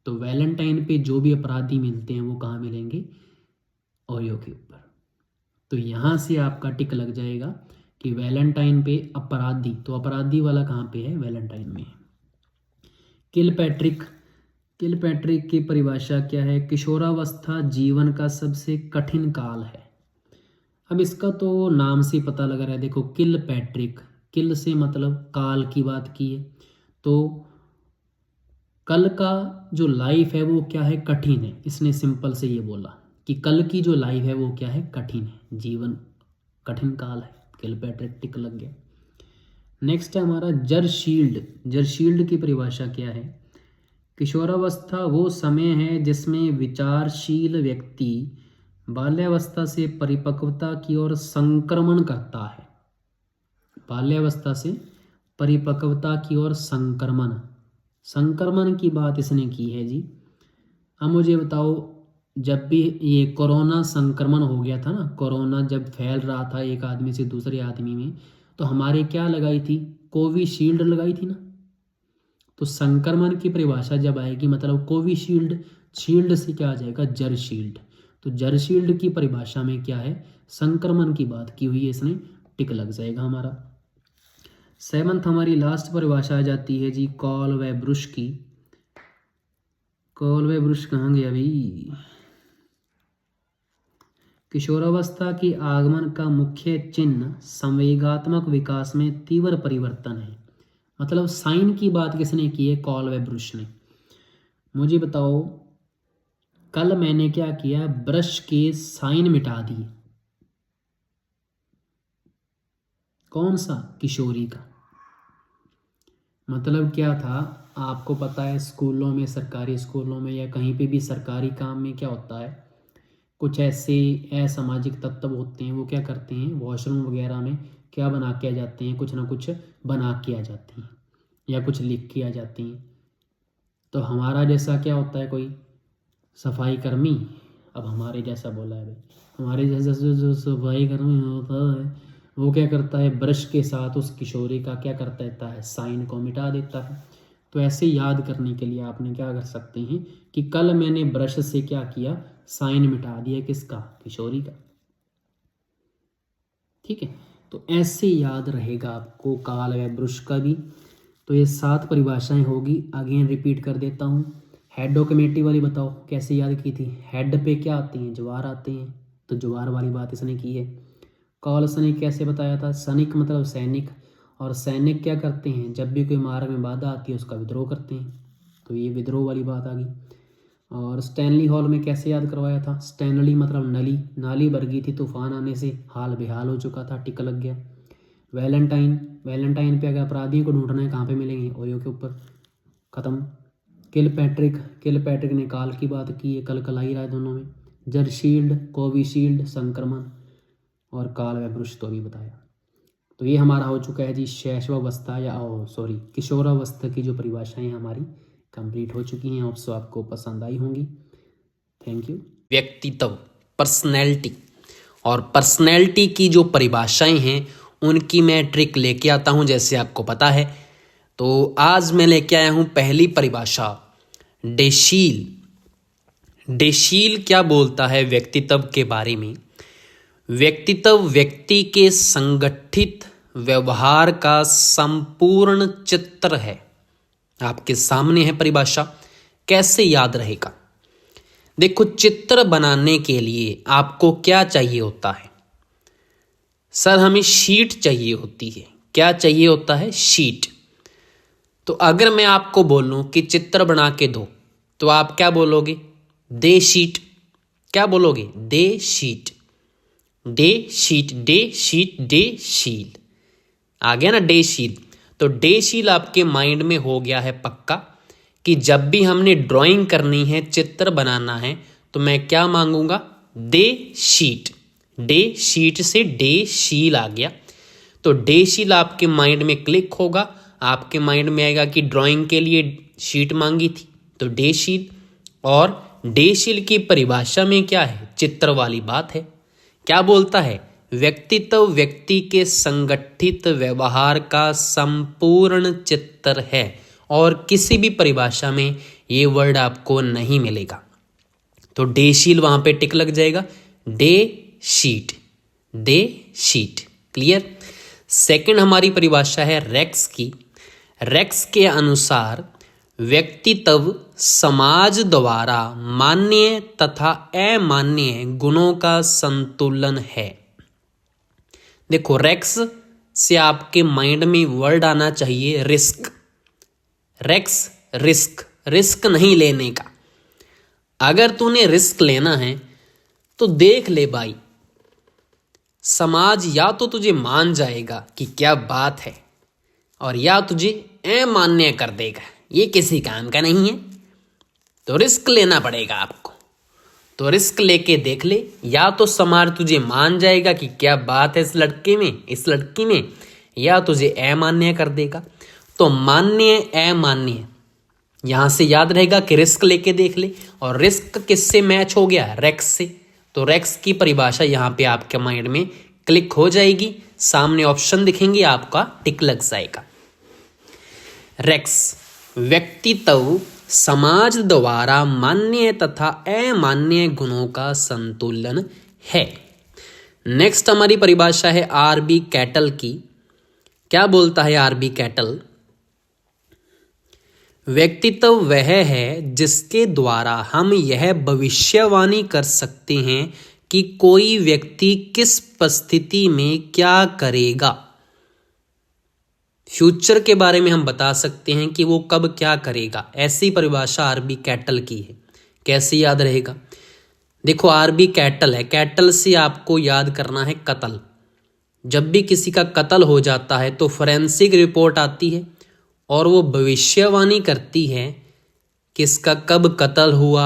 तो वैलेंटाइन पे जो भी अपराधी मिलते हैं वो कहाँ मिलेंगे, ओयो के ऊपर। तो यहाँ से आपका टिक लग जाएगा कि वैलेंटाइन पे अपराधी, तो अपराधी वाला कहाँ पे है, वैलेंटाइन में है। किलपैट्रिक, किलपैट्रिक की परिभाषा क्या है, किशोरावस्था जीवन का सबसे कठिन काल है। अब इसका तो नाम से पता लग रहा है, देखो किलपैट्रिक, किल से मतलब काल की बात की है, तो कल का जो लाइफ है वो क्या है, कठिन है। इसने सिंपल से ये बोला कि कल की जो लाइफ है वो क्या है, कठिन है, जीवन कठिन काल है। किलपैट्रिक टिक लग गया। नेक्स्ट है हमारा जरशील्ड। जरशील्ड की परिभाषा क्या है, किशोरावस्था वो समय है जिसमें विचारशील व्यक्ति बाल्यावस्था से परिपक्वता की ओर संक्रमण करता है। बाल्यावस्था से परिपक्वता की ओर संक्रमण, संक्रमण की बात इसने की है जी। अब मुझे बताओ, जब भी ये कोरोना संक्रमण हो गया था ना, कोरोना जब फैल रहा था एक आदमी से दूसरे आदमी में, तो हमारे क्या लगाई थी, कोविशील्ड लगाई थी ना। तो संक्रमण की परिभाषा जब आएगी, मतलब कोविशील्ड, शील्ड से क्या आ जाएगा, जरशील्ड। तो जरशील्ड की परिभाषा में क्या है, संक्रमण की बात की हुई है इसने, टिक लग जाएगा हमारा। सेवंथ हमारी लास्ट परिभाषा आ जाती है जी कॉल व ब्रुश की। कॉल व ब्रुश कहाँ गया भाई, किशोरावस्था के आगमन का मुख्य चिन्ह संवेगात्मक विकास में तीव्र परिवर्तन है। मतलब साइन की बात किसने की है, कॉल व ब्रुश ने। मुझे बताओ, कल मैंने क्या किया, ब्रश के साइन मिटा दिए, कौन सा, किशोरी का। मतलब क्या था, आपको पता है स्कूलों में, सरकारी स्कूलों में या कहीं पे भी सरकारी काम में क्या होता है, कुछ ऐसे असामाजिक तत्व होते हैं, वो क्या करते हैं, वॉशरूम वगैरह में क्या बना के आ जाते हैं, कुछ ना कुछ बना के आ जाते हैं या कुछ लिख के आ जाते हैं। तो हमारा जैसा क्या होता है, कोई सफाई कर्मी, अब हमारे जैसा बोला है भाई, हमारे जैसा जो सफाई कर्मी होता है वो क्या करता है, ब्रश के साथ उस किशोरी का क्या करता रहता है, साइन को मिटा देता है। तो ऐसे याद करने के लिए आपने क्या कर सकते हैं कि कल मैंने ब्रश से क्या किया, साइन मिटा दिया, किसका, किशोरी का। ठीक है। तो ऐसे याद रहेगा आपको काल व ब्रुश का भी। तो ये 7 परिभाषाएं होगी, अगेन रिपीट कर देता हूँ। हेड और कमेटी वाली बताओ कैसे याद की थी, हेड पे क्या आती हैं, ज्वार आते हैं, तो ज्वार वाली बात इसने की है। कॉल सैनिक कैसे बताया था, सैनिक मतलब सैनिक, और सैनिक क्या करते हैं, जब भी कोई मार्ग में बाधा आती है उसका विद्रोह करते हैं, तो ये विद्रोह वाली बात आ गई। और स्टैनली हॉल में कैसे याद करवाया था, स्टैनली मतलब नली, नाली भर गई थी तूफान आने से, हाल बेहाल हो चुका था, टिक लग गया। वैलेंटाइन, वैलेंटाइन पे अगर अपराधियों को ढूंढना है कहाँ पे मिलेंगे, ओयो के ऊपर, ख़त्म। किलपैट्रिक, किलपैट्रिक ने काल की बात की है, कल कल ही रहा है दोनों में। जरशील्ड, कोविशील्ड, संक्रमण, और काल व ब्रुश तो भी बताया। तो ये हमारा हो चुका है जी शैशवावस्था या सॉरी किशोरावस्था की जो परिभाषाएं हमारी कंप्लीट हो चुकी हैं। होप्स आपको पसंद आई होंगी। Thank you. व्यक्तित्व, पर्सनैलिटी, और पर्सनैलिटी की जो परिभाषाएं हैं उनकी मैं ट्रिक लेके आता हूं, जैसे आपको पता है। तो आज मैं लेके आया हूं पहली परिभाषा, डेशील। डेशील क्या बोलता है व्यक्तित्व के बारे में? व्यक्तित्व व्यक्ति के संगठित व्यवहार का संपूर्ण चित्र है। आपके सामने है परिभाषा, कैसे याद रहेगा? देखो, चित्र बनाने के लिए आपको क्या चाहिए होता है? सर, हमें शीट चाहिए होती है। क्या चाहिए होता है? शीट। तो अगर मैं आपको बोलूं कि चित्र बना के दो, तो आप क्या बोलोगे? The sheet. क्या बोलोगे? The sheet. Day sheet, day sheet, day शील। आ गया ना डे शील? तो डे शील आपके माइंड में हो गया है पक्का कि जब भी हमने ड्राइंग करनी है, चित्र बनाना है, तो मैं क्या मांगूंगा? Day sheet. डे शीट से डे शील आ गया। तो डे शील आपके माइंड में क्लिक होगा, आपके माइंड में आएगा कि ड्राइंग के लिए शीट मांगी थी, तो डे शील। और डे शील की परिभाषा में क्या है? चित्र वाली बात है। क्या बोलता है? व्यक्तित्व व्यक्ति के संगठित व्यवहार का संपूर्ण चित्र है, और किसी भी परिभाषा में ये वर्ड आपको नहीं मिलेगा। तो डे शील वहां पे टिक लग जाएगा। Day sheet, day sheet. Clear? Second हमारी परिभाषा है रेक्स की। रेक्स के अनुसार व्यक्तित्व समाज द्वारा मान्य तथा अमान्य गुणों का संतुलन है। देखो, रेक्स से आपके माइंड में वर्ड आना चाहिए रिस्क। Racks, risk. रिस्क नहीं लेने का। अगर तूने रिस्क लेना है तो देख ले भाई, समाज या तो तुझे मान जाएगा कि क्या बात है, और या तुझे अमान्य कर देगा, ये किसी काम का नहीं है। तो रिस्क लेना पड़ेगा आपको। तो रिस्क लेके देख ले, या तो समाज तुझे मान जाएगा कि क्या बात है इस लड़के में, इस लड़की में, या तुझे अमान्य कर देगा। तो मान्य अमान्य यहां से याद रहेगा कि रिस्क लेके देख ले। और रिस्क किससे मैच हो गया? रेक्स से। तो रेक्स की परिभाषा यहां पे आपके माइंड में क्लिक हो जाएगी, सामने ऑप्शन दिखेंगे, आपका टिक लग जाएगा। रेक्स, व्यक्तित्व समाज द्वारा मान्य तथा अमान्य गुणों का संतुलन है। नेक्स्ट हमारी परिभाषा है आरबी कैटल की। क्या बोलता है आरबी कैटल? व्यक्तित्व वह है जिसके द्वारा हम यह भविष्यवाणी कर सकते हैं कि कोई व्यक्ति किस परिस्थिति में क्या करेगा। फ्यूचर के बारे में हम बता सकते हैं कि वो कब क्या करेगा। ऐसी परिभाषा आरबी कैटल की है। कैसे याद रहेगा? देखो, आरबी कैटल है, कैटल से आपको याद करना है कत्ल। जब भी किसी का कत्ल हो जाता है तो फोरेंसिक रिपोर्ट आती है और वो भविष्यवाणी करती है किसका कब कत्ल हुआ,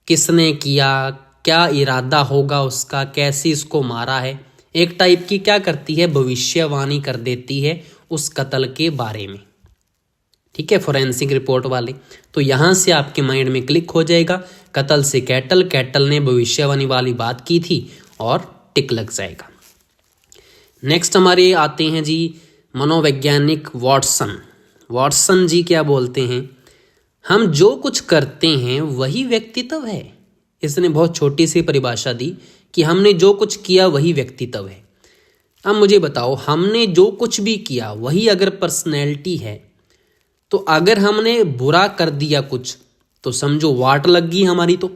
किसने किया, क्या इरादा होगा उसका, कैसे इसको मारा है। एक टाइप की क्या करती है? भविष्यवाणी कर देती है उस कत्ल के बारे में। ठीक है, फोरेंसिक रिपोर्ट वाले। तो यहां से आपके माइंड में क्लिक हो जाएगा कत्ल से कैटल, कैटल ने भविष्यवाणी वाली बात की थी, और टिक लग जाएगा। नेक्स्ट हमारे आते हैं जी मनोवैज्ञानिक वॉटसन। वॉटसन जी क्या बोलते हैं? हम जो कुछ करते हैं वही व्यक्तित्व है। इसने बहुत छोटी सी परिभाषा दी कि हमने जो कुछ किया वही व्यक्तित्व है। अब मुझे बताओ, हमने जो कुछ भी किया वही अगर पर्सनैलिटी है, तो अगर हमने बुरा कर दिया कुछ, तो समझो वाट लग गई हमारी, तो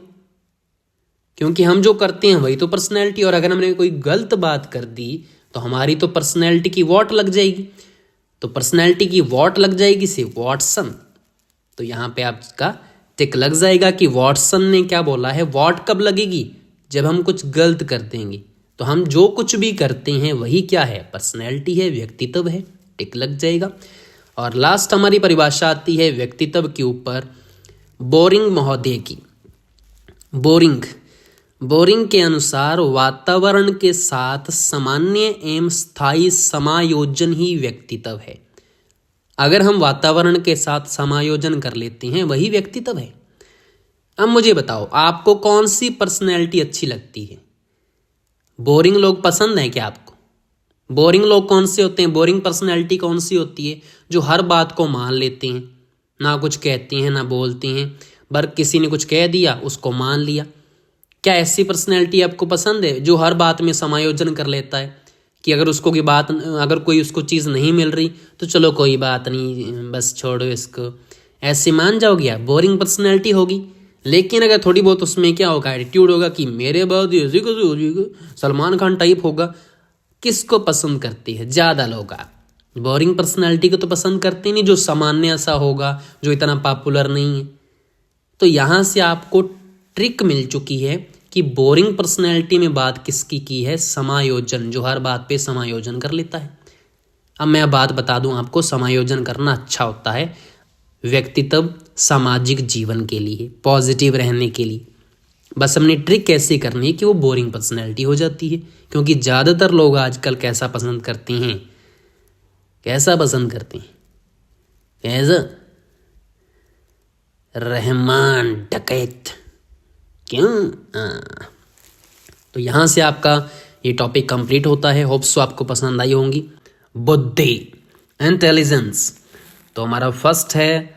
क्योंकि हम जो करते हैं वही तो पर्सनैलिटी। और अगर हमने कोई गलत बात कर दी तो हमारी तो पर्सनैलिटी की वॉट लग जाएगी। तो पर्सनैलिटी की वॉट लग जाएगी से वॉटसन। तो यहां पे आपका टिक लग जाएगा कि वॉटसन ने क्या बोला है। वॉट कब लगेगी? जब हम कुछ गलत कर देंगे। तो हम जो कुछ भी करते हैं वही क्या है? पर्सनैलिटी है, व्यक्तित्व है। टिक लग जाएगा। और लास्ट हमारी परिभाषा आती है व्यक्तित्व के ऊपर बोरिंग महोदय की। बोरिंग के अनुसार वातावरण के साथ सामान्य एवं स्थायी समायोजन ही व्यक्तित्व है। अगर हम वातावरण के साथ समायोजन कर लेते हैं वही व्यक्तित्व है। अब मुझे बताओ आपको कौन सी पर्सनैलिटी अच्छी लगती है? बोरिंग लोग पसंद है क्या आपको? बोरिंग लोग कौन से होते हैं? बोरिंग पर्सनैलिटी कौन सी होती है? जो हर बात को मान लेते हैं, ना कुछ कहते हैं ना बोलते हैं, बस किसी ने कुछ कह दिया उसको मान लिया। क्या ऐसी पर्सनैलिटी आपको पसंद है जो हर बात में समायोजन कर लेता है कि अगर कोई उसको चीज़ नहीं मिल रही तो चलो कोई बात नहीं, बस छोड़ो इसको, ऐसे मान जाओगे आप? बोरिंग पर्सनैलिटी होगी। लेकिन अगर थोड़ी बहुत उसमें क्या होगा, एटीट्यूड होगा कि मेरे बाद ऐसे कैसे हो जाएगा, सलमान खान टाइप होगा, किसको पसंद करते हैं ज़्यादा लोग? आप बोरिंग पर्सनैलिटी को तो पसंद करते नहीं, जो सामान्य सा होगा, जो इतना पॉपुलर नहीं है। तो यहाँ से आपको ट्रिक मिल चुकी है कि बोरिंग पर्सनैलिटी में बात किसकी की है? समायोजन, जो हर बात पे समायोजन कर लेता है। अब मैं बात बता दूं आपको, समायोजन करना अच्छा होता है व्यक्तित्व सामाजिक जीवन के लिए, पॉजिटिव रहने के लिए। बस हमने ट्रिक कैसे करनी है कि वो बोरिंग पर्सनैलिटी हो जाती है। क्योंकि ज़्यादातर लोग आजकल कैसा पसंद करते हैं? कैसा पसंद करते हैं? कैसा? रहमान डकैत। क्यों? तो यहाँ से आपका ये टॉपिक कंप्लीट होता है। होप्स आपको पसंद आई होंगी। बुद्धि, इंटेलिजेंस। तो हमारा फर्स्ट है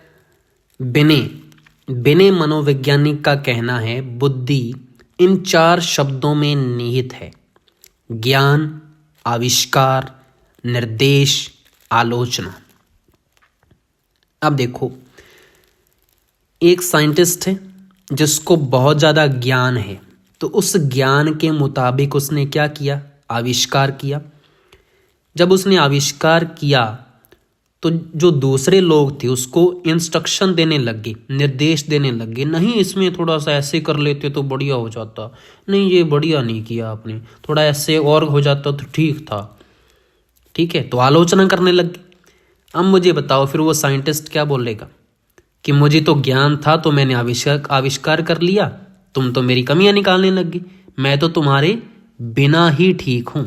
बिने मनोवैज्ञानिक का कहना है बुद्धि इन 4 शब्दों में निहित है: ज्ञान, आविष्कार, निर्देश, आलोचना। अब देखो, एक साइंटिस्ट है जिसको बहुत ज़्यादा ज्ञान है, तो उस ज्ञान के मुताबिक उसने क्या किया? आविष्कार किया। जब उसने आविष्कार किया तो जो दूसरे लोग थे उसको इंस्ट्रक्शन देने लगे, निर्देश देने लगे, नहीं इसमें थोड़ा सा ऐसे कर लेते तो बढ़िया हो जाता, नहीं ये बढ़िया नहीं किया आपने, थोड़ा ऐसे और हो जाता तो ठीक था। ठीक है, तो आलोचना करने लगे। अब मुझे बताओ फिर वो साइंटिस्ट क्या बोलेगा कि मुझे तो ज्ञान था तो मैंने आविष्कार कर लिया, तुम तो मेरी कमियां निकालने लगे, मैं तो तुम्हारे बिना ही ठीक हूं,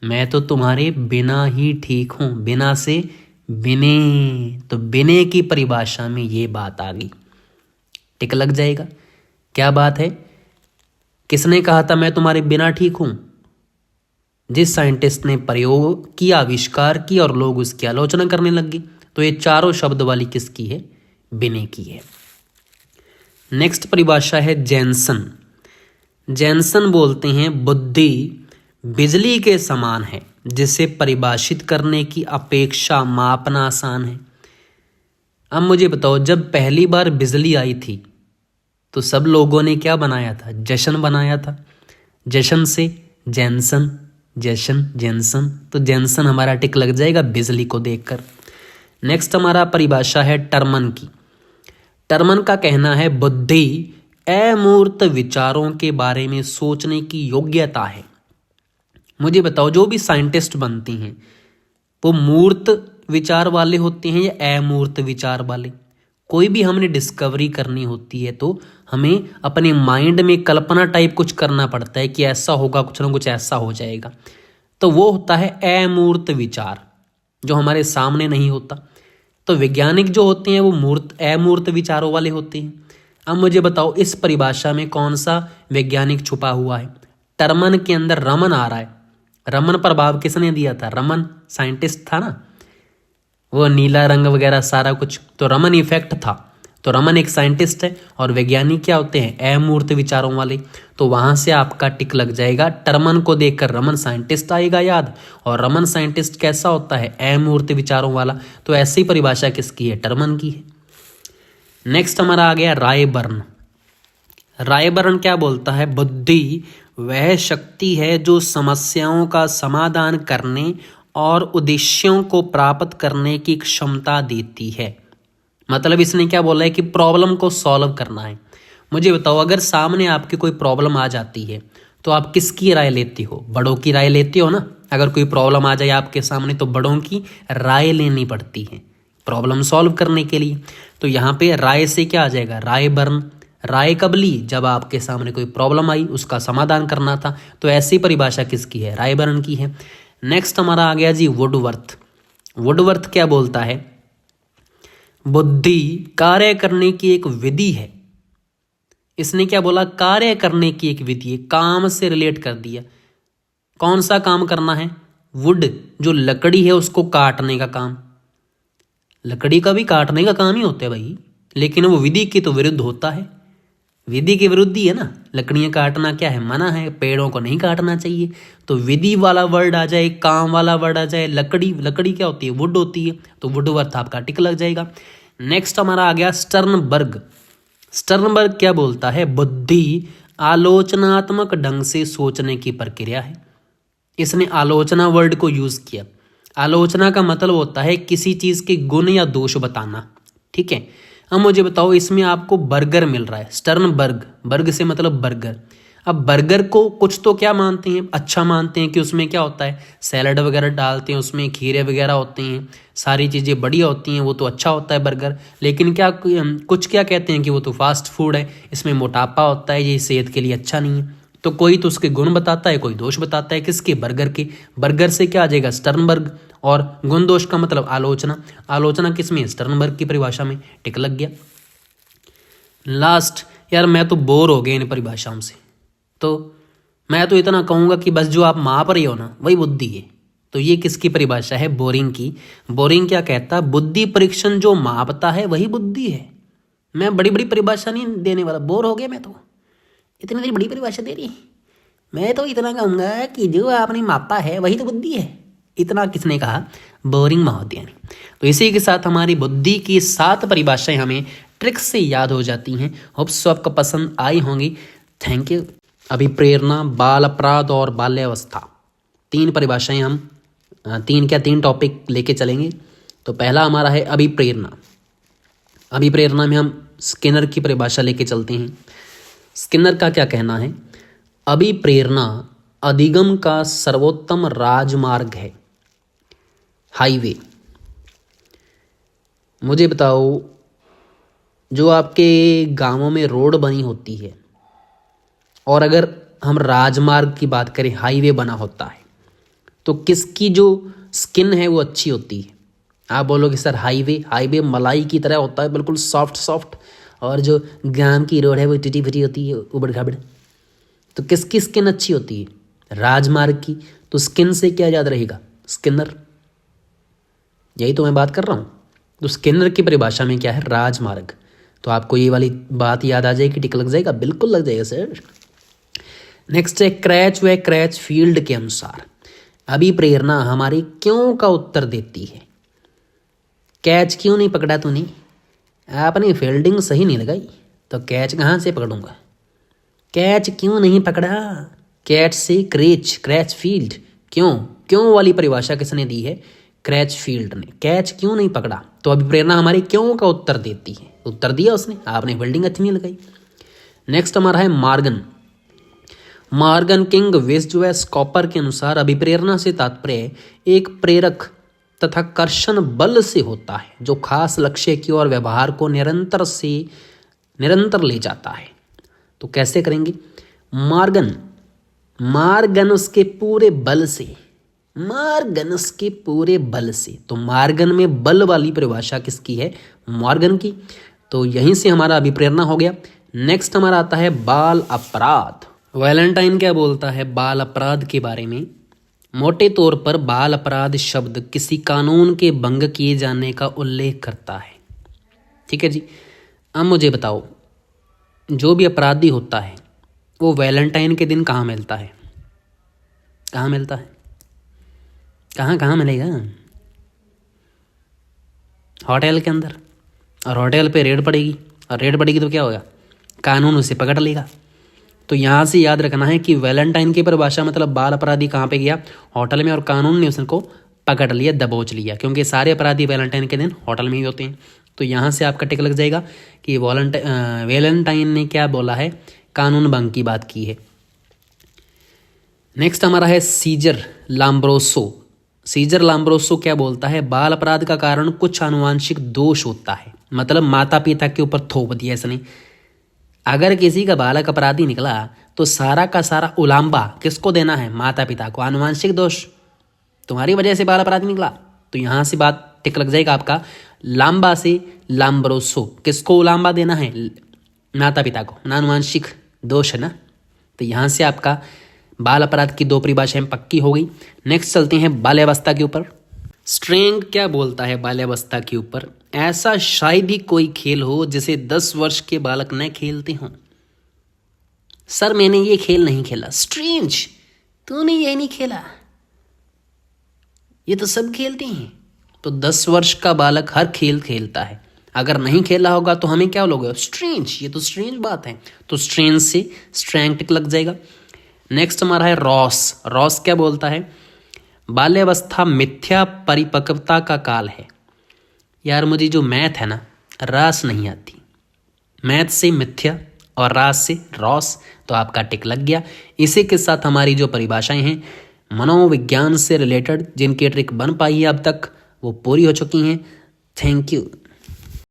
मैं तो तुम्हारे बिना ही ठीक हूं। बिना से बिने, तो बिने की परिभाषा में ये बात आ गई। टिक लग जाएगा। क्या बात है? किसने कहा था मैं तुम्हारे बिना ठीक हूं? जिस साइंटिस्ट ने प्रयोग किया, आविष्कार किया और लोग उसकी आलोचना करने लगे। तो ये चारों शब्द वाली किसकी है? बिने की है। नेक्स्ट परिभाषा है जैनसन। जैनसन बोलते हैं बुद्धि बिजली के समान है, जिसे परिभाषित करने की अपेक्षा मापना आसान है। अब मुझे बताओ, जब पहली बार बिजली आई थी तो सब लोगों ने क्या बनाया था? जश्न बनाया था। जश्न से जैनसन, जश्न, जैनसन, तो जैनसन हमारा टिक लग जाएगा बिजली को देखकर। नेक्स्ट हमारा परिभाषा है टर्मन की। टर्मन का कहना है बुद्धि अमूर्त विचारों के बारे में सोचने की योग्यता है। मुझे बताओ, जो भी साइंटिस्ट बनते हैं वो मूर्त विचार वाले होते हैं या अमूर्त विचार वाले? कोई भी हमने डिस्कवरी करनी होती है तो हमें अपने माइंड में कल्पना टाइप कुछ करना पड़ता है कि ऐसा होगा, कुछ ना कुछ ऐसा हो जाएगा। तो वो होता है अमूर्त विचार, जो हमारे सामने नहीं होता। तो वैज्ञानिक जो होते हैं वो अमूर्त विचारों वाले होते हैं। अब मुझे बताओ, इस परिभाषा में कौन सा वैज्ञानिक छुपा हुआ है? टर्मन के अंदर रमन आ रहा है। रमन प्रभाव किसने दिया था? रमन साइंटिस्ट था ना, वो नीला रंग वगैरह सारा कुछ, तो रमन इफेक्ट था। तो रमन एक साइंटिस्ट है और वैज्ञानिक क्या होते हैं? अमूर्त विचारों वाले। तो वहां से आपका टिक लग जाएगा। टर्मन को देखकर रमन साइंटिस्ट आएगा याद, और रमन साइंटिस्ट कैसा होता है? अमूर्त विचारों वाला। तो ऐसी परिभाषा किसकी है? टर्मन की है। नेक्स्ट हमारा आ गया रायबर्न। रायबर्न क्या बोलता है? बुद्धि वह शक्ति है जो समस्याओं का समाधान करने और उद्देश्यों को प्राप्त करने की क्षमता देती है। मतलब इसने क्या बोला है कि प्रॉब्लम को सॉल्व करना है। मुझे बताओ, अगर सामने आपकी कोई प्रॉब्लम आ जाती है तो आप किसकी राय लेते हो? बड़ों की राय लेते हो ना। अगर कोई प्रॉब्लम आ जाए आपके सामने तो बड़ों की राय लेनी पड़ती है प्रॉब्लम सॉल्व करने के लिए। तो यहाँ पे राय से क्या आ जाएगा? रायबर्न। राय कब ली? जब आपके सामने कोई प्रॉब्लम आई, उसका समाधान करना था। तो ऐसी परिभाषा किसकी है? रायबर्न की है। नेक्स्ट हमारा आ गया जी वुडवर्थ। वुडवर्थ क्या बोलता है? बुद्धि कार्य करने की एक विधि है इसने क्या बोला, कार्य करने की एक विधि है, काम से रिलेट कर दिया। कौन सा काम करना है, वुड, जो लकड़ी है उसको काटने का काम। लकड़ी का भी काटने का काम ही होता है भाई, लेकिन वो विधि के तो विरुद्ध होता है, विधि के विरुद्ध ही है ना। लकड़ियाँ काटना क्या है, मना है, पेड़ों को नहीं काटना चाहिए। तो विधि वाला वर्ड आ जाए, काम वाला वर्ड आ जाए, लकड़ी, लकड़ी क्या होती है, वुड होती है, तो वुड वर्थ आपका टिक लग जाएगा। नेक्स्ट हमारा आ गया स्टर्नबर्ग। स्टर्नबर्ग क्या बोलता है, बुद्धि आलोचनात्मक ढंग से सोचने की प्रक्रिया है। इसने आलोचना वर्ड को यूज किया। आलोचना का मतलब होता है किसी चीज के गुण या दोष बताना, ठीक है। अब मुझे बताओ, इसमें आपको बर्गर मिल रहा है, स्टर्नबर्ग, बर्ग से मतलब बर्गर। अब बर्गर को कुछ तो क्या मानते हैं, अच्छा मानते हैं कि उसमें क्या होता है, सैलड वगैरह डालते हैं, उसमें खीरे वगैरह होते हैं, सारी चीज़ें बढ़िया होती हैं, वो तो अच्छा होता है बर्गर। लेकिन क्या कुछ क्या कहते हैं कि वो तो फास्ट फूड है, इसमें मोटापा होता है, ये सेहत के लिए अच्छा नहीं है। तो कोई तो उसके गुण बताता है, कोई दोष बताता है, किसके, बर्गर के। बर्गर से क्या आ जाएगा, स्टर्नबर्ग। और गुण दोष का मतलब आलोचना। आलोचना किसमें, स्टर्नबर्ग की परिभाषा में, टिक लग गया। लास्ट, यार मैं तो बोर हो गया इन परिभाषाओं से, तो मैं तो इतना कहूँगा कि बस जो आप माप रहे हो ना वही बुद्धि है। तो ये किसकी परिभाषा है, बोरिंग की। बोरिंग क्या कहता है, बुद्धि परीक्षण जो मापता है वही बुद्धि है। मैं बड़ी बड़ी परिभाषा नहीं देने वाला, बोर हो गया मैं तो, इतनी बड़ी परिभाषा दे रही। मैं तो इतना कहूँगा कि जो आपने मापा है वही तो बुद्धि है। इतना किसने कहा, बोरिंग महोदय ने। तो इसी के साथ हमारी बुद्धि की 7 परिभाषाएं हमें ट्रिक्स से याद हो जाती हैं। होप्स आपको पसंद आई होंगी। Thank you. अभिप्रेरणा, बाल अपराध और बाल्यावस्था, 3 परिभाषाएं हम 3 टॉपिक लेके चलेंगे। तो पहला हमारा है अभिप्रेरणा। अभिप्रेरणा में हम स्किनर की परिभाषा लेके चलते हैं। स्किनर का क्या कहना है, अभिप्रेरणा अधिगम का सर्वोत्तम राजमार्ग है, हाईवे। मुझे बताओ, जो आपके गांवों में रोड बनी होती है, और अगर हम राजमार्ग की बात करें, हाईवे बना होता है, तो किसकी जो स्किन है वो अच्छी होती है। आप बोलोगे सर हाईवे मलाई की तरह होता है, बिल्कुल सॉफ्ट सॉफ्ट, और जो गांव की रोड है वो टूटी फूटी होती है, उबड़ खाबड़। तो किसकी स्किन अच्छी होती है, राजमार्ग की। तो स्किन से क्या याद रहेगा, स्किनर। यही तो मैं बात कर रहा हूँ। तो स्किनर की परिभाषा में क्या है, राजमार्ग। तो आपको ये वाली बात याद आ जाएगी, टिक लग जाएगा, बिल्कुल लग जाएगा सर। नेक्स्ट है क्रैच व क्रैच फील्ड के अनुसार अभिप्रेरणा हमारी क्यों का उत्तर देती है। कैच क्यों नहीं पकड़ा तूने, आपने फील्डिंग सही नहीं लगाई, तो कैच कहाँ से पकड़ूंगा। कैच क्यों नहीं पकड़ा, कैच से क्रैच फील्ड। क्यों वाली परिभाषा किसने दी है, क्रैच फील्ड ने। कैच क्यों नहीं पकड़ा, तो अभिप्रेरणा हमारी क्यों का उत्तर देती है। उत्तर दिया उसने, आपने फील्डिंग अच्छी नहीं लगाई। नेक्स्ट हमारा है मॉर्गन किंग वेस्टवेल स्कॉपर के अनुसार अभिप्रेरणा से तात्पर्य एक प्रेरक तथा कर्षण बल से होता है, जो खास लक्ष्य की ओर व्यवहार को निरंतर ले जाता है। तो कैसे करेंगे, मार्गन उसके पूरे बल से, तो मार्गन में बल वाली परिभाषा किसकी है, मॉर्गन की। तो यहीं से हमारा अभिप्रेरणा हो गया। नेक्स्ट हमारा आता है बाल अपराध। वैलेंटाइन क्या बोलता है बाल अपराध के बारे में, मोटे तौर पर बाल अपराध शब्द किसी कानून के भंग किए जाने का उल्लेख करता है। ठीक है जी। अब मुझे बताओ, जो भी अपराधी होता है वो वैलेंटाइन के दिन कहाँ मिलता है, कहाँ मिलता है, कहाँ मिलेगा, होटल के अंदर। और होटल पे रेड पड़ेगी, और रेड पड़ेगी तो क्या होगा, कानून उसे पकड़ लेगा। तो यहाँ से याद रखना है कि वैलेंटाइन की परिभाषा मतलब बाल अपराधी कहाँ पे गया, होटल में, और कानून ने उसको पकड़ लिया, दबोच लिया, क्योंकि सारे अपराधी वैलेंटाइन के दिन होटल में ही होते हैं। तो यहाँ से आपका टिक लग जाएगा कि वैलेंटाइन ने क्या बोला है, कानून भंग की बात की है। नेक्स्ट हमारा है सीजर लाम्ब्रोसो क्या बोलता है, बाल अपराध का कारण कुछ आनुवांशिक दोष होता है, मतलब माता पिता के ऊपर थोप दिया इसने। अगर किसी का बालक अपराधी निकला तो सारा का सारा उलाम्बा किसको देना है, माता पिता को। आनुवांशिक दोष, तुम्हारी वजह से बाल अपराधी निकला, तो यहाँ से बात टिक लग जाएगा आपका। लाम्बा से लाम्ब्रोसो, किसको उलाम्बा देना है, माता पिता को, नानुवांशिक दोष है ना। तो यहाँ से आपका बाल अपराध की 2 परिभाषाएं पक्की हो गई। नेक्स्ट चलते हैं बाल्यावस्था के ऊपर। स्ट्रेंग क्या बोलता है बाल्यावस्था के ऊपर? ऐसा शायद ही कोई खेल हो जिसे 10 वर्ष के बालक न खेलते हों। सर मैंने ये खेल नहीं खेला। स्ट्रेंज, तूने ये नहीं खेला, ये तो सब खेलते हैं। तो 10 वर्ष का बालक हर खेल खेलता है। अगर नहीं खेला होगा तो हमें क्या लोगे? स्ट्रेंज, ये तो स्ट्रेंज बात है। तो स्ट्रेंज से स्ट्रैंग टिक लग जाएगा। नेक्स्ट हमारा है रॉस। रॉस क्या बोलता है? बाल्यावस्था मिथ्या परिपक्वता का काल है। यार मुझे जो मैथ है ना, रास नहीं आती। मैथ से मिथ्या और रास से रॉस, तो आपका टिक लग गया। इसी के साथ हमारी जो परिभाषाएं हैं मनोविज्ञान से रिलेटेड, जिनकी ट्रिक बन पाई है अब तक, वो पूरी हो चुकी हैं। Thank you.